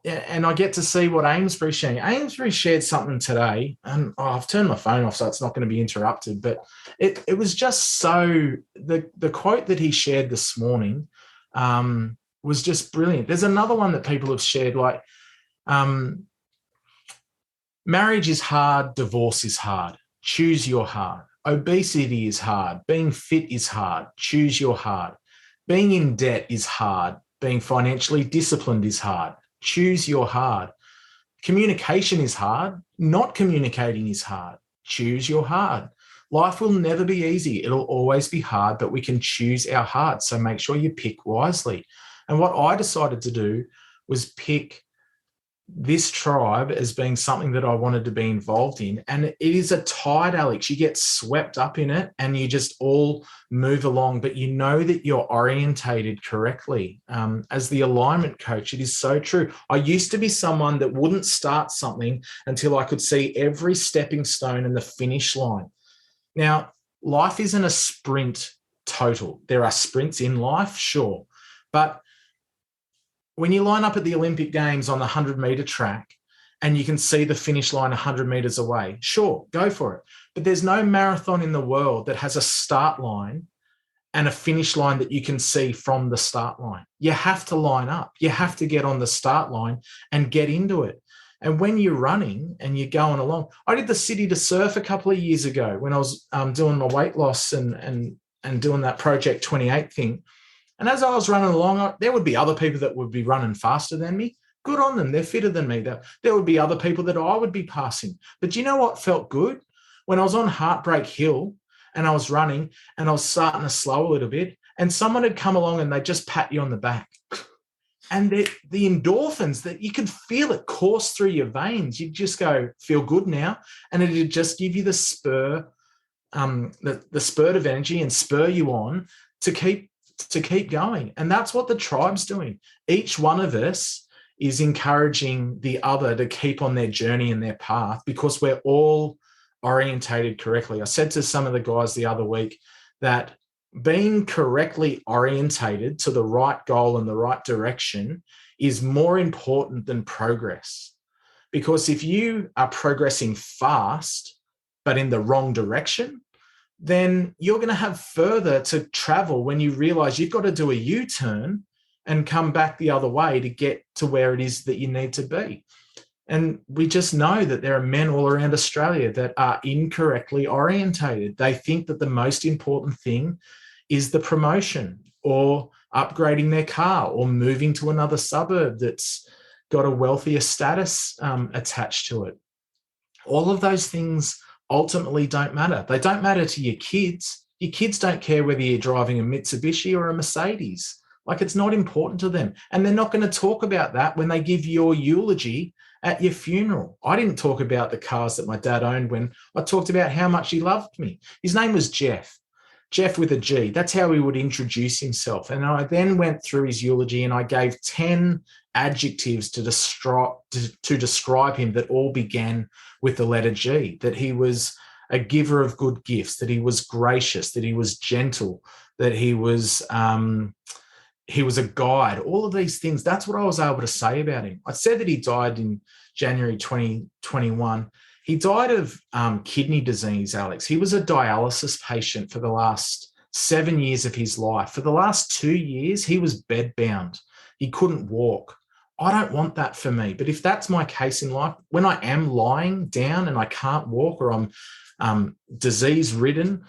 And I get to see what Amesbury's sharing. Amesbury shared something today, and I've turned my phone off so it's not going to be interrupted, but it was just so, the quote that he shared this morning was just brilliant. There's another one that people have shared, like, marriage is hard, divorce is hard. Choose your hard. Obesity is hard. Being fit is hard. Choose your hard. Being in debt is hard. Being financially disciplined is hard. Choose your hard. Communication is hard. Not communicating is hard. Choose your hard. Life will never be easy. It'll always be hard, but we can choose our hard. So make sure you pick wisely. And what I decided to do was pick this tribe as being something that I wanted to be involved in. And it is a tide, Alex. You get swept up in it and you just all move along, but you know that you're orientated correctly. As the alignment coach, it is so true. I used to be someone that wouldn't start something until I could see every stepping stone and the finish line. Now, life isn't a sprint total. There are sprints in life, sure, but when you line up at the Olympic Games on the 100-meter track and you can see the finish line 100 meters away, sure, go for it. But there's no marathon in the world that has a start line and a finish line that you can see from the start line. You have to line up. You have to get on the start line and get into it. And when you're running and you're going along, I did the City to Surf a couple of years ago when I was doing my weight loss and doing that Project 28 thing. And as I was running along, there would be other people that would be running faster than me. Good on them. They're fitter than me. There would be other people that I would be passing. But you know what felt good? When I was on Heartbreak Hill and I was running and I was starting to slow a little bit, and someone had come along and they just pat you on the back. And the endorphins, that you could feel it course through your veins. You'd just go, feel good now. And it'd just give you the spur, the spurt of energy and spur you on to keep going. And that's what the tribe's doing. Each one of us is encouraging the other to keep on their journey and their path because we're all orientated correctly. I said to some of the guys the other week that being correctly orientated to the right goal and the right direction is more important than progress. Because if you are progressing fast, but in the wrong direction, then you're going to have further to travel when you realize you've got to do a U-turn and come back the other way to get to where it is that you need to be. And we just know that there are men all around Australia that are incorrectly orientated. They think that the most important thing is the promotion or upgrading their car or moving to another suburb that's got a wealthier status attached to it. All of those things ultimately don't matter. They don't matter to your kids. Your kids don't care whether you're driving a Mitsubishi or a Mercedes. Like, it's not important to them. And they're not going to talk about that when they give your eulogy at your funeral. I didn't talk about the cars that my dad owned when I talked about how much he loved me. His name was Jeff. Jeff with a G. That's how he would introduce himself. And I then went through his eulogy and I gave 10 adjectives to describe him that all began with the letter G, that he was a giver of good gifts, that he was gracious, that he was gentle, that he was a guide, all of these things. That's what I was able to say about him. I said that he died in January 2021. He died of kidney disease, Alex. He was a dialysis patient for the last 7 years of his life. For the last 2 years, he was bedbound. He couldn't walk. I don't want that for me. But if that's my case in life, when I am lying down and I can't walk, or I'm disease-ridden,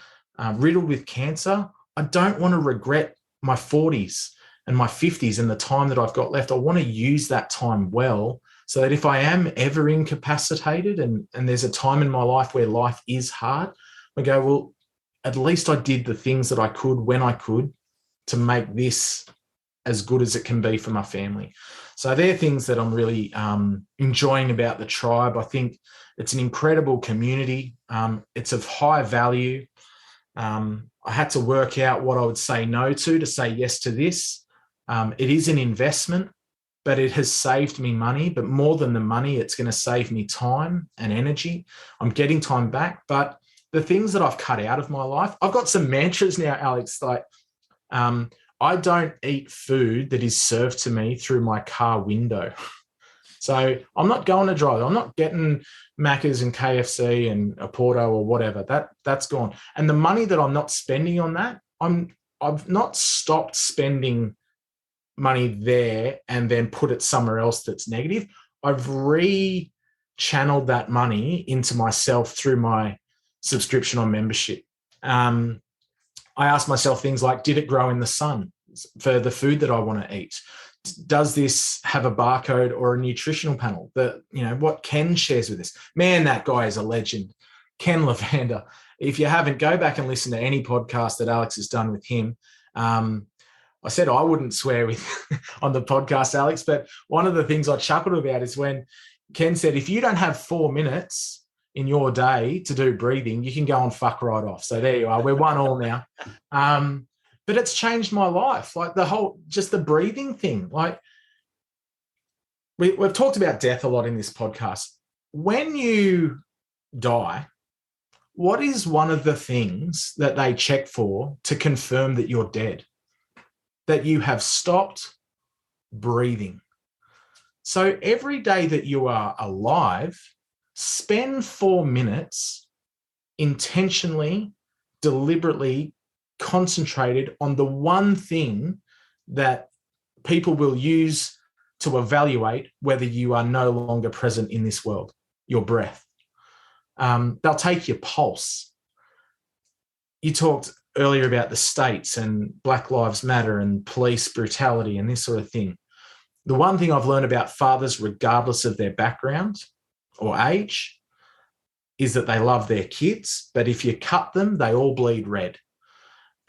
riddled with cancer, I don't want to regret my 40s and my 50s and the time that I've got left. I want to use that time well, so that if I am ever incapacitated and there's a time in my life where life is hard, I go, well, at least I did the things that I could when I could to make this as good as it can be for my family. So they're things that I'm really enjoying about the tribe. I think it's an incredible community. It's of high value. I had to work out what I would say no to say yes to this. It is an investment, but it has saved me money. But more than the money, it's going to save me time and energy. I'm getting time back. But the things that I've cut out of my life, I've got some mantras now, Alex, like I don't eat food that is served to me through my car window. So I'm not going to drive. I'm not getting Macca's and KFC and a Porto or whatever. That's gone. And the money that I'm not spending on that, I've not stopped spending money there and then put it somewhere else that's negative. I've re-channeled that money into myself through my subscription on membership. I ask myself things like, did it grow in the sun for the food that I want to eat? Does this have a barcode or a nutritional panel? What Ken shares with us. Man, that guy is a legend. Ken Lavander. If you haven't, go back and listen to any podcast that Alex has done with him. I said I wouldn't swear on the podcast, Alex, but one of the things I chuckled about is when Ken said, if you don't have 4 minutes in your day to do breathing, you can go and fuck right off. So there you are. We're 1-1 now. But it's changed my life. Like just the breathing thing. Like we've talked about death a lot in this podcast. When you die, what is one of the things that they check for to confirm that you're dead? That you have stopped breathing. So every day that you are alive, spend 4 minutes intentionally, deliberately concentrated on the one thing that people will use to evaluate whether you are no longer present in this world, your breath. They'll take your pulse. You talked earlier about the states and Black Lives Matter and police brutality and this sort of thing. The one thing I've learned about fathers, regardless of their background or age, is that they love their kids, but if you cut them, they all bleed red.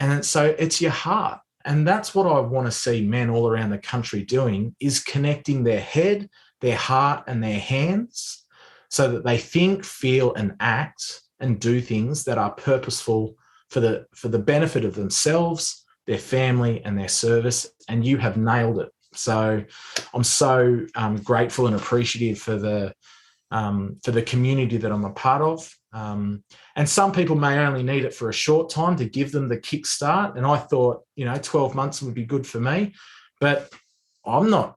And so it's your heart. And that's what I want to see men all around the country doing, is connecting their head, their heart, and their hands so that they think, feel, and act and do things that are purposeful for the benefit of themselves, their family, and their service. And you have nailed it. So I'm so grateful and appreciative for the community that I'm a part of. And some people may only need it for a short time to give them the kickstart. And I thought, 12 months would be good for me, but I'm not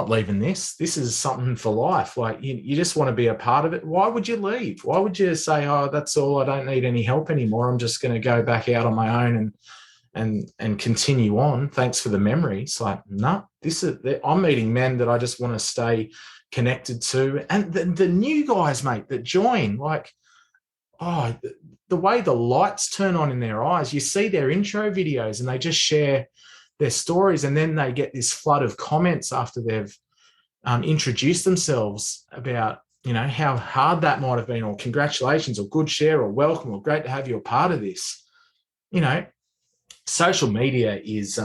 leaving this. This is something for life. Like you just want to be a part of it. Why would you leave? Why would you say, oh, that's all, I don't need any help anymore, I'm just going to go back out on my own and continue on. Thanks for the memories. Like, no, I'm meeting men that I just want to stay connected to. And the new guys, mate, that join, like, oh, the way the lights turn on in their eyes, you see their intro videos and they just share their stories, and then they get this flood of comments after they've introduced themselves about, how hard that might have been, or congratulations, or good share, or welcome, or great to have you a part of this. Social media is,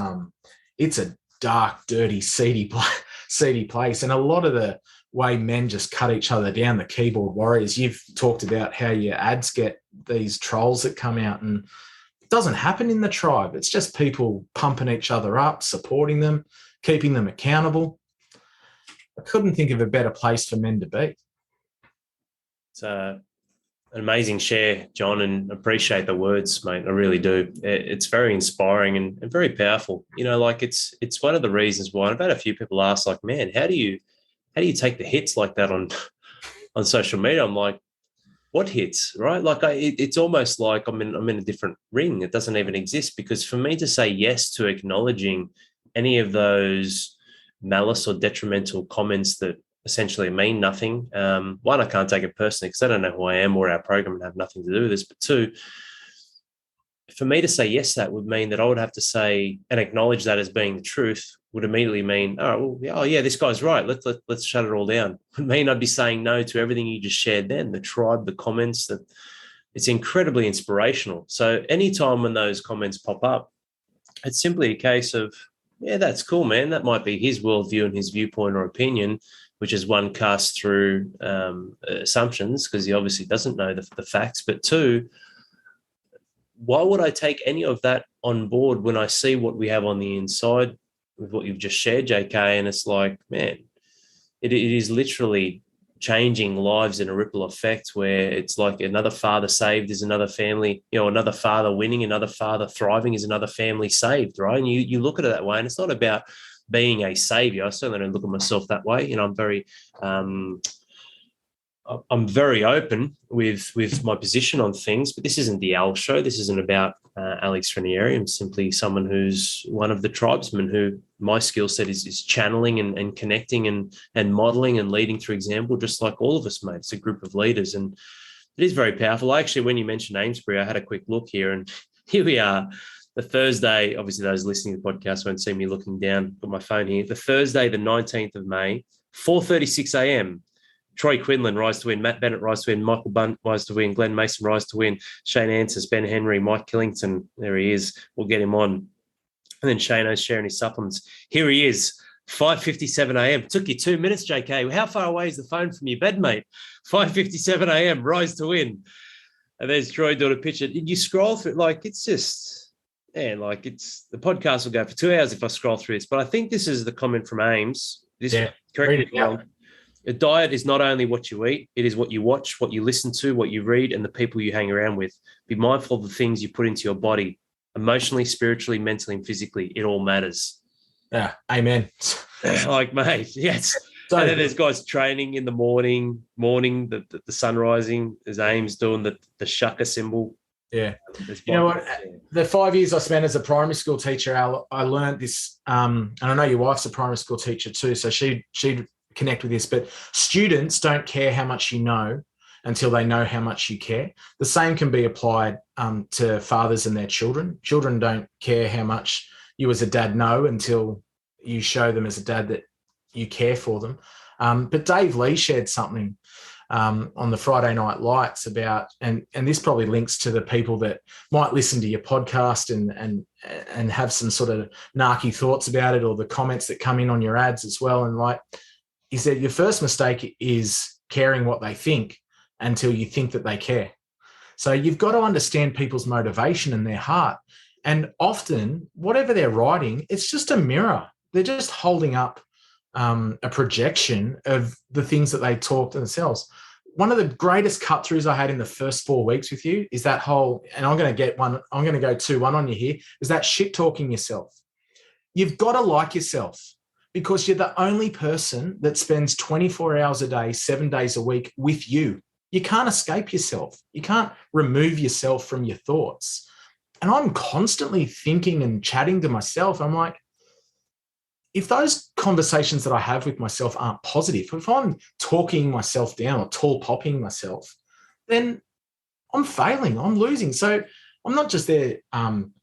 it's a dark, dirty, seedy place. And a lot of the way men just cut each other down, the keyboard warriors, you've talked about how your ads get these trolls that come out and doesn't happen in the tribe. It's just people pumping each other up, supporting them, keeping them accountable. I couldn't think of a better place for men to be. It's an amazing share, John, and appreciate the words, mate. I really do. It's very inspiring and very powerful. You know, like it's one of the reasons why I've had a few people ask, like, man, how do you take the hits like that on social media? I'm like, what hits, right? Like it's almost like I'm in a different ring. It doesn't even exist, because for me to say yes to acknowledging any of those malice or detrimental comments that essentially mean nothing. One, I can't take it personally because I don't know who I am or our program and have nothing to do with this. But two, for me to say yes, that would mean that I would have to say and acknowledge that as being the truth would immediately mean, oh yeah, this guy's right. Let's shut it all down. It would mean I'd be saying no to everything you just shared then, the tribe, the comments. It's incredibly inspirational. So anytime when those comments pop up, it's simply a case of, yeah, that's cool, man. That might be his worldview and his viewpoint or opinion, which is one cast through assumptions because he obviously doesn't know the facts. But two, why would I take any of that on board when I see what we have on the inside with what you've just shared, JK? And it's like, man, it is literally changing lives in a ripple effect where it's like another father saved is another family, another father winning, another father thriving is another family saved, right? And you look at it that way, and it's not about being a savior. I certainly don't look at myself that way. I'm very open with my position on things, but this isn't the Al show. This isn't about Alex Ranieri. I'm simply someone who's one of the tribesmen who my skill set is channeling and connecting and modeling and leading through example, just like all of us, mate. It's a group of leaders, and it is very powerful. Actually, when you mentioned Amesbury, I had a quick look here, and here we are. The Thursday, obviously those listening to the podcast won't see me looking down, got my phone here. The Thursday, the 19th of May, 4:36 a.m., Troy Quinlan rise to win, Matt Bennett rise to win, Michael Bunt rise to win, Glenn Mason rise to win, Shane Anstis, Ben Henry, Mike Killington, there he is. We'll get him on. And then Shane's sharing his supplements. Here he is, 5:57 a.m. Took you 2 minutes, JK. How far away is the phone from your bed, mate? 5:57 a.m., rise to win. And there's Troy doing a picture. You scroll through, like, it's just, the podcast will go for 2 hours if I scroll through this. But I think this is the comment from Ames. Correct me if I'm wrong. A diet is not only what you eat, it is what you watch, what you listen to, what you read, and the people you hang around with. Be mindful of the things you put into your body, emotionally, spiritually, mentally, and physically. It all matters. Yeah, amen. Like, mate, yes. So, and then there's guys training in the morning, the sun rising. There's Ames doing the shaka symbol. Yeah. You know what? The 5 years I spent as a primary school teacher, Al, I learned this, and I know your wife's a primary school teacher too, so she'd connect with this, but students don't care how much you know until they know how much you care. The same can be applied to fathers and their children. Children don't care how much you as a dad know until you show them as a dad that you care for them. But Dave Lee shared something on the Friday Night Lights about, and this probably links to the people that might listen to your podcast and have some sort of narky thoughts about it, or the comments that come in on your ads as well. And like, he said, your first mistake is caring what they think until you think that they care. So you've got to understand people's motivation and their heart. And often, whatever they're writing, it's just a mirror. They're just holding up a projection of the things that they talk to themselves. One of the greatest cut throughs I had in the first 4 weeks with you is that whole, and I'm going to go 2-1 on you here, is that shit talking yourself. You've got to like yourself, because you're the only person that spends 24 hours a day, 7 days a week with you. You can't escape yourself. You can't remove yourself from your thoughts. And I'm constantly thinking and chatting to myself. I'm like, if those conversations that I have with myself aren't positive, if I'm talking myself down or tall popping myself, then I'm failing, I'm losing. So I'm not just there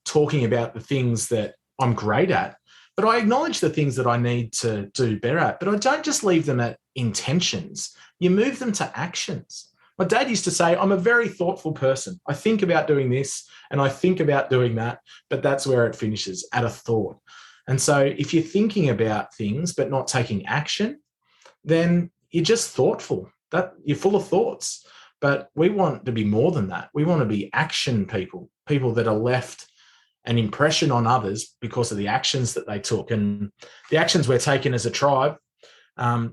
talking about the things that I'm great at, but I acknowledge the things that I need to do better at. But I don't just leave them at intentions. You move them to actions. My dad used to say, I'm a very thoughtful person. I think about doing this and I think about doing that, but that's where it finishes, at a thought. And so if you're thinking about things but not taking action, then you're just thoughtful. That you're full of thoughts. But we want to be more than that. We want to be action people, people that are left an impression on others because of the actions that they took. And the actions we're taking as a tribe,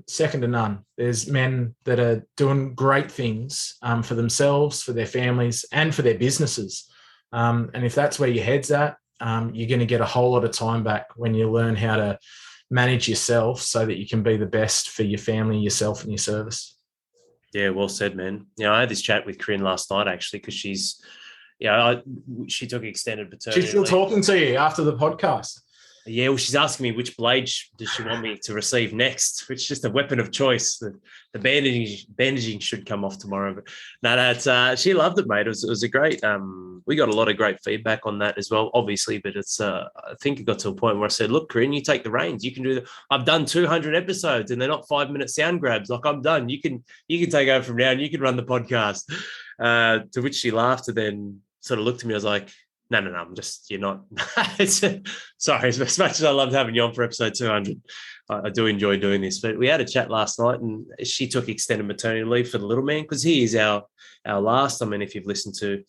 second to none. There's men that are doing great things for themselves, for their families, and for their businesses. And if that's where your head's at, you're going to get a whole lot of time back when you learn how to manage yourself so that you can be the best for your family, yourself, and your service. Yeah, well said, man. I had this chat with Corinne last night, actually, because she's, she took extended paternity She's still leave. talking to you after the podcast. Yeah, well, she's asking me which blade does she want me to receive next, which is just a weapon of choice. The bandaging should come off tomorrow. But no, she loved it, mate. It was a great. We got a lot of great feedback on that as well, obviously. But it's I think it got to a point where I said, "Look, Corinne, you take the reins. You can do that. I've done 200 episodes, and they're not 5-minute sound grabs. Like, I'm done. You can take over from now, and you can run the podcast." To which she laughed and then sort of looked at me. I was like, No, you're not. Sorry, as much as I loved having you on for episode 200, I do enjoy doing this. But we had a chat last night and she took extended maternity leave for the little man because he is our last. I mean, if you've listened to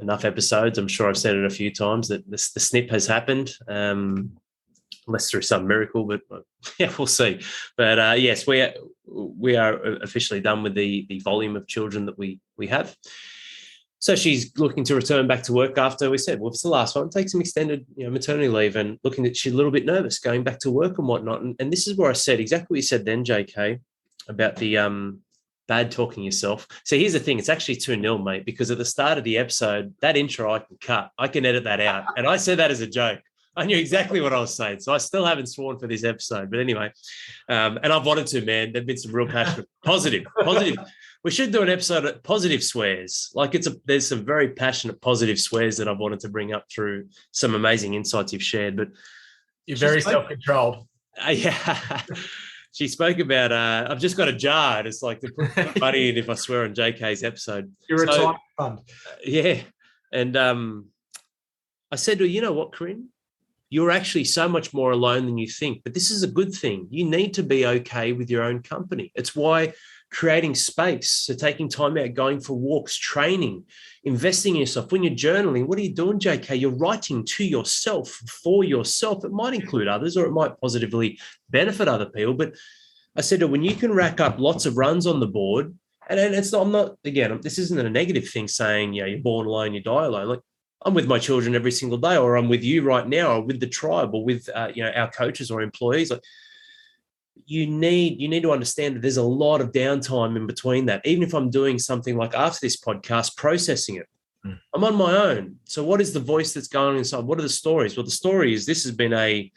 enough episodes, I'm sure I've said it a few times that the snip has happened, unless through some miracle, but yeah, we'll see. But yes, we are officially done with the volume of children that we have. So she's looking to return back to work after we said, well, if it's the last one, take some extended maternity leave, and looking at she's a little bit nervous going back to work and whatnot. And this is where I said exactly what you said then, JK, about the bad talking yourself. So here's the thing. It's actually 2-0, mate, because at the start of the episode, that intro I can cut. I can edit that out. And I said that as a joke. I knew exactly what I was saying. So I still haven't sworn for this episode. But anyway, and I've wanted to, man. There've been some real passionate, positive. We should do an episode of positive swears. Like there's some very passionate positive swears that I've wanted to bring up through some amazing insights you've shared. But you're very self-controlled. Yeah. She spoke about, I've just got a jar. And it's like to put money in if I swear on JK's episode. Your retirement fund. Yeah. And I said to her, you know what, Corinne? You're actually so much more alone than you think. But this is a good thing. You need to be okay with your own company. It's why creating space, so taking time out, going for walks, training, investing in yourself. When you're journaling, what are you doing, JK? You're writing to yourself, for yourself. It might include others or it might positively benefit other people. But I said to her, when you can rack up lots of runs on the board, and it's not, I'm not, again, this isn't a negative thing saying, you're born alone, you die alone. Like, I'm with my children every single day, or I'm with you right now, or with the tribe, or with our coaches or employees. Like, you need to understand that there's a lot of downtime in between that. Even if I'm doing something like after this podcast, processing it, I'm on my own. So what is the voice that's going on inside? What are the stories? Well, the story is this has been a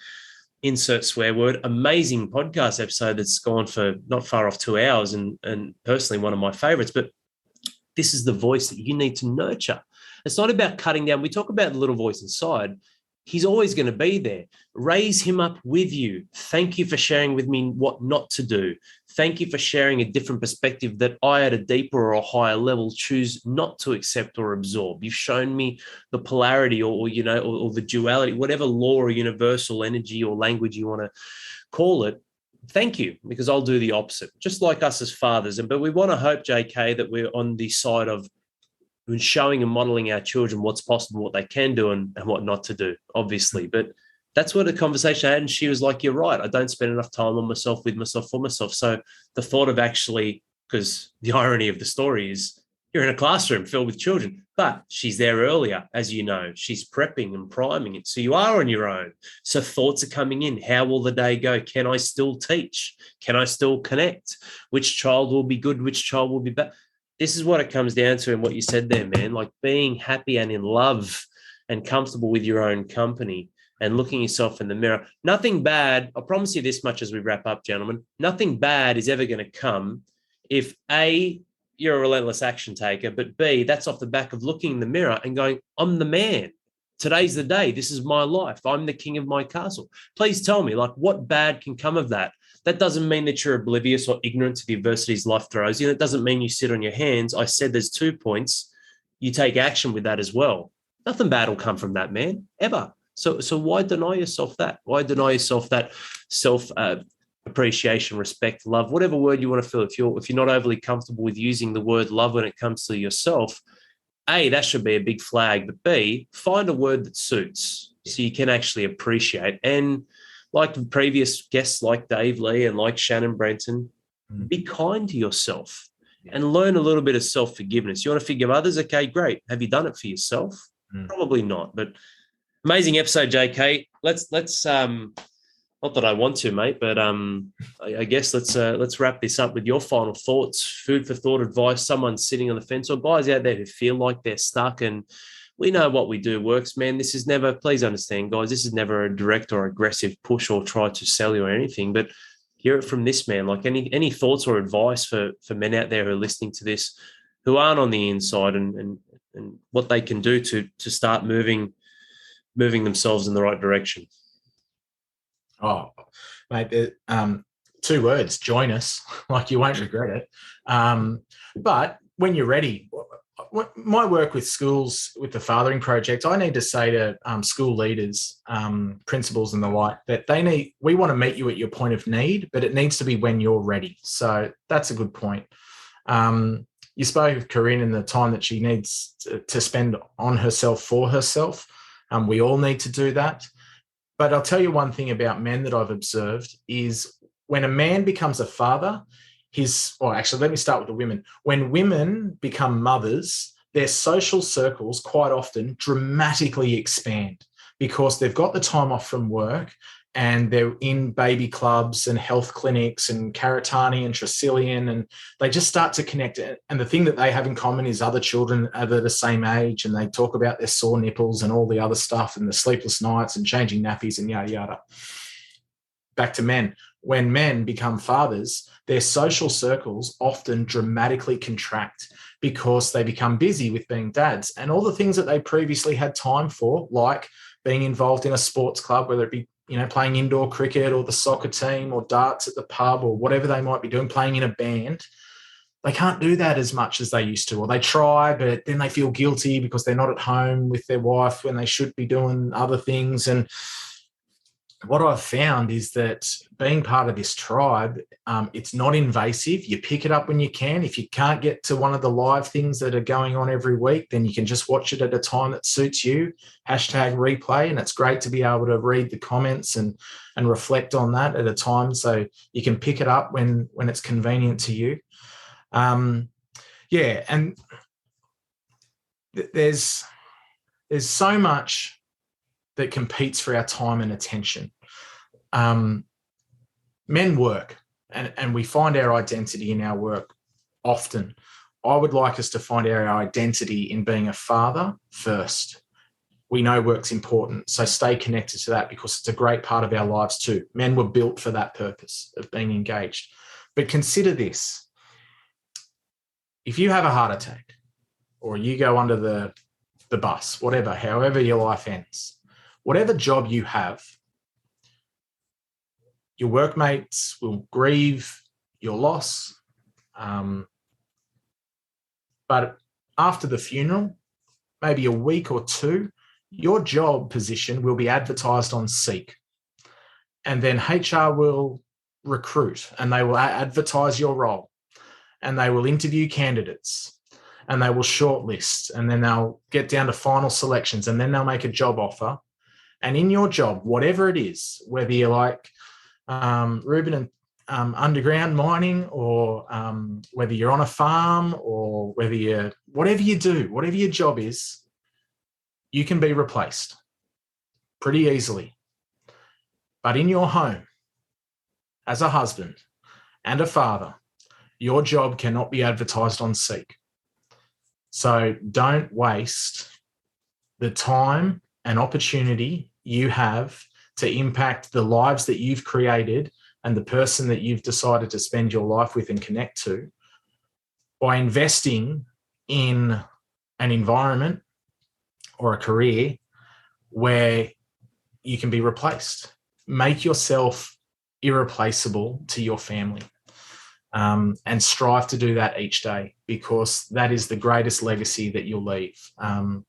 insert swear word, amazing podcast episode that's gone for not far off 2 hours and personally one of my favorites. But this is the voice that you need to nurture. It's not about cutting down. We talk about the little voice inside. He's always going to be there. Raise him up with you. Thank you for sharing with me what not to do. Thank you for sharing a different perspective that I, at a deeper or a higher level, choose not to accept or absorb. You've shown me the polarity or the duality, whatever law or universal energy or language you want to call it. Thank you, because I'll do the opposite, just like us as fathers. But we want to hope, JK, that we're on the side of showing and modeling our children what's possible, what they can do and what not to do, obviously. But that's what the conversation I had. And she was like, you're right. I don't spend enough time on myself, with myself, for myself. So the thought of actually, because the irony of the story is you're in a classroom filled with children, but she's there earlier, as you know, she's prepping and priming it. So you are on your own. So thoughts are coming in. How will the day go? Can I still teach? Can I still connect? Which child will be good? Which child will be bad? This is what it comes down to, and what you said there, man, like being happy and in love and comfortable with your own company and looking yourself in the mirror. Nothing bad, I promise you this much as we wrap up, gentlemen, nothing bad is ever going to come if A, you're a relentless action taker, but B, that's off the back of looking in the mirror and going, I'm the man. Today's the day. This is my life. I'm the king of my castle. Please tell me, like, what bad can come of that? That doesn't mean that you're oblivious or ignorant to the adversities life throws you. That doesn't mean you sit on your hands. I said there's 2 points. You take action with that as well. Nothing bad will come from that, man, ever. So why deny yourself that? Why deny yourself that appreciation, respect, love, whatever word you want to fill. If you're not overly comfortable with using the word love when it comes to yourself, A, that should be a big flag. But B, find a word that suits so you can actually appreciate. And like the previous guests, like Dave Lee and like Shannon Brenton, be kind to yourself and learn a little bit of self-forgiveness. You want to forgive others? Okay, great. Have you done it for yourself? Probably not. But amazing episode, JK. Let's not that I want to, mate, but I guess let's wrap this up with your final thoughts, food for thought advice, someone sitting on the fence, or guys out there who feel like they're stuck. And we know what we do works, man. This is never, please understand, guys, this is never a direct or aggressive push or try to sell you or anything, but hear it from this man. Like any thoughts or advice for men out there who are listening to this, who aren't on the inside, and what they can do to start moving themselves in the right direction. Oh, mate, 2 words, join us. Like, you won't regret it. But when you're ready, my work with schools, with the Fathering Project, I need to say to school leaders, principals and the like, that we want to meet you at your point of need, but it needs to be when you're ready. So that's a good point. You spoke of Corinne and the time that she needs to spend on herself, for herself. We all need to do that. But I'll tell you one thing about men that I've observed is when a man becomes a father, let me start with the women. When women become mothers, their social circles quite often dramatically expand because they've got the time off from work and they're in baby clubs and health clinics and Karatani and Tresillian, and they just start to connect. And the thing that they have in common is other children are the same age, and they talk about their sore nipples and all the other stuff and the sleepless nights and changing nappies and yada, yada. Back to men. When men become fathers, their social circles often dramatically contract because they become busy with being dads, and all the things that they previously had time for, like being involved in a sports club, whether it be playing indoor cricket or the soccer team or darts at the pub or whatever they might be doing, playing in a band, they can't do that as much as they used to, or they try, but then they feel guilty because they're not at home with their wife when they should be doing other things. And what I've found is that being part of this tribe, it's not invasive. You pick it up when you can. If you can't get to one of the live things that are going on every week, then you can just watch it at a time that suits you. #replay. And it's great to be able to read the comments and reflect on that at a time so you can pick it up when it's convenient to you. And there's so much that competes for our time and attention. Men work, and we find our identity in our work often. I would like us to find our identity in being a father first. We know work's important, so stay connected to that because it's a great part of our lives too. Men were built for that purpose of being engaged. But consider this. If you have a heart attack or you go under the bus, however your life ends, whatever job you have, your workmates will grieve your loss. But after the funeral, maybe a week or 2, your job position will be advertised on Seek. And then HR will recruit and they will advertise your role and they will interview candidates and they will shortlist, and then they'll get down to final selections, and then they'll make a job offer. And in your job, whatever it is, whether you're like Ruben and underground mining, or whether you're on a farm, or whatever you do, whatever your job is, you can be replaced pretty easily. But in your home, as a husband and a father, your job cannot be advertised on Seek. So don't waste the time and opportunity you have to impact the lives that you've created and the person that you've decided to spend your life with and connect to by investing in an environment or a career where you can be replaced. Make yourself irreplaceable to your family, and strive to do that each day, because that is the greatest legacy that you'll leave. And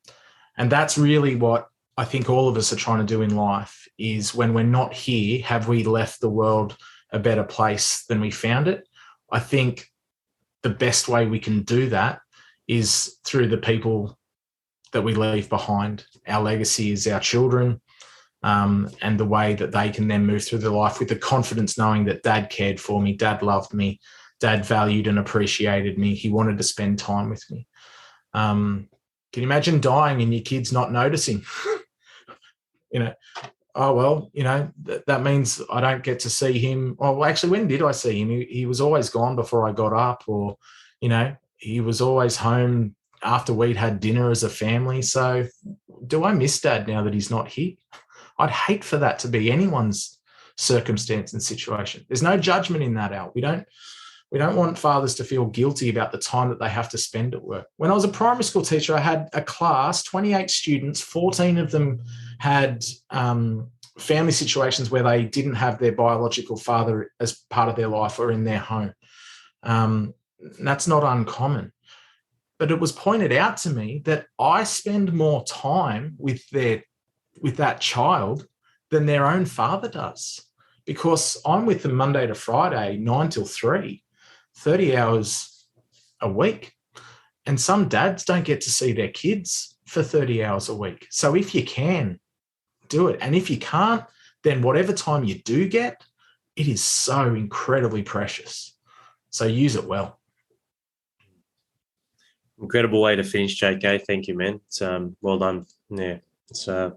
that's really what I think all of us are trying to do in life, is when we're not here, have we left the world a better place than we found it. I think the best way we can do that is through the people that we leave behind. Our legacy is our children, and the way that they can then move through their life with the confidence knowing that Dad cared for me, Dad loved me, Dad valued and appreciated me. He wanted to spend time with me. Can you imagine dying and your kids not noticing? Oh, well, that means I don't get to see him. Oh, well, actually, when did I see him? He was always gone before I got up, or, he was always home after we'd had dinner as a family. So do I miss Dad now that he's not here? I'd hate for that to be anyone's circumstance and situation. There's no judgment in that, Al. We don't want fathers to feel guilty about the time that they have to spend at work. When I was a primary school teacher, I had a class, 28 students, 14 of them had family situations where they didn't have their biological father as part of their life or in their home. That's not uncommon. But it was pointed out to me that I spend more time with that child than their own father does, because I'm with them Monday to Friday, 9 till 3, 30 hours a week. And some dads don't get to see their kids for 30 hours a week. So if you can, do it. And if you can't, then whatever time you do get, it is so incredibly precious. So use it well. Incredible way to finish, JK. Thank you, man. It's well done. Yeah. I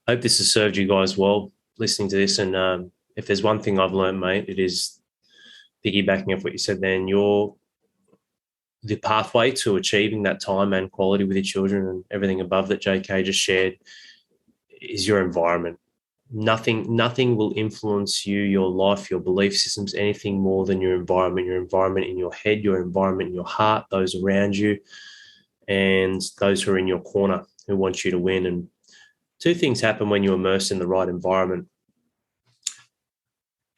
hope this has served you guys well listening to this. And if there's one thing I've learned, mate, it is piggybacking off what you said then, the pathway to achieving that time and quality with your children and everything above that JK just shared is your environment. Nothing will influence you, your life, your belief systems, anything more than your environment in your head, your environment in your heart, those around you, and those who are in your corner who want you to win. And two things happen when you're immersed in the right environment.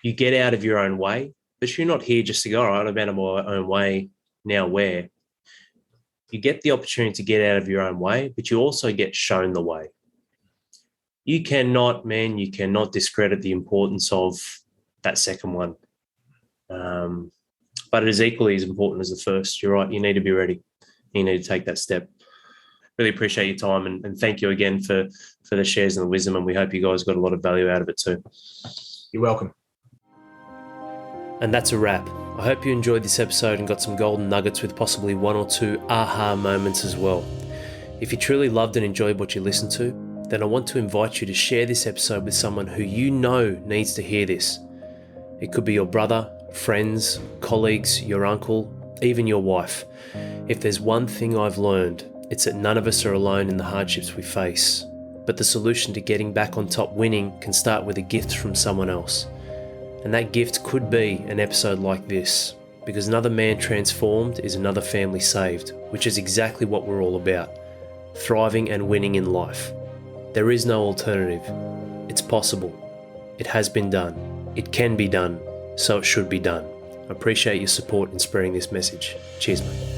You get out of your own way, but you're not here just to go, all right, I'm out of my own way, now where? You get the opportunity to get out of your own way, but you also get shown the way. You cannot discredit the importance of that second one. But it is equally as important as the first. You're right. You need to be ready. You need to take that step. Really appreciate your time and thank you again for the shares and the wisdom. And we hope you guys got a lot of value out of it too. You're welcome. And that's a wrap. I hope you enjoyed this episode and got some golden nuggets with possibly one or two aha moments as well. If you truly loved and enjoyed what you listened to, then I want to invite you to share this episode with someone who you know needs to hear this. It could be your brother, friends, colleagues, your uncle, even your wife. If there's one thing I've learned, it's that none of us are alone in the hardships we face. But the solution to getting back on top winning can start with a gift from someone else. And that gift could be an episode like this, because another man transformed is another family saved, which is exactly what we're all about. Thriving and winning in life. There is no alternative. It's possible. It has been done. It can be done. So it should be done. I appreciate your support in spreading this message. Cheers, mate.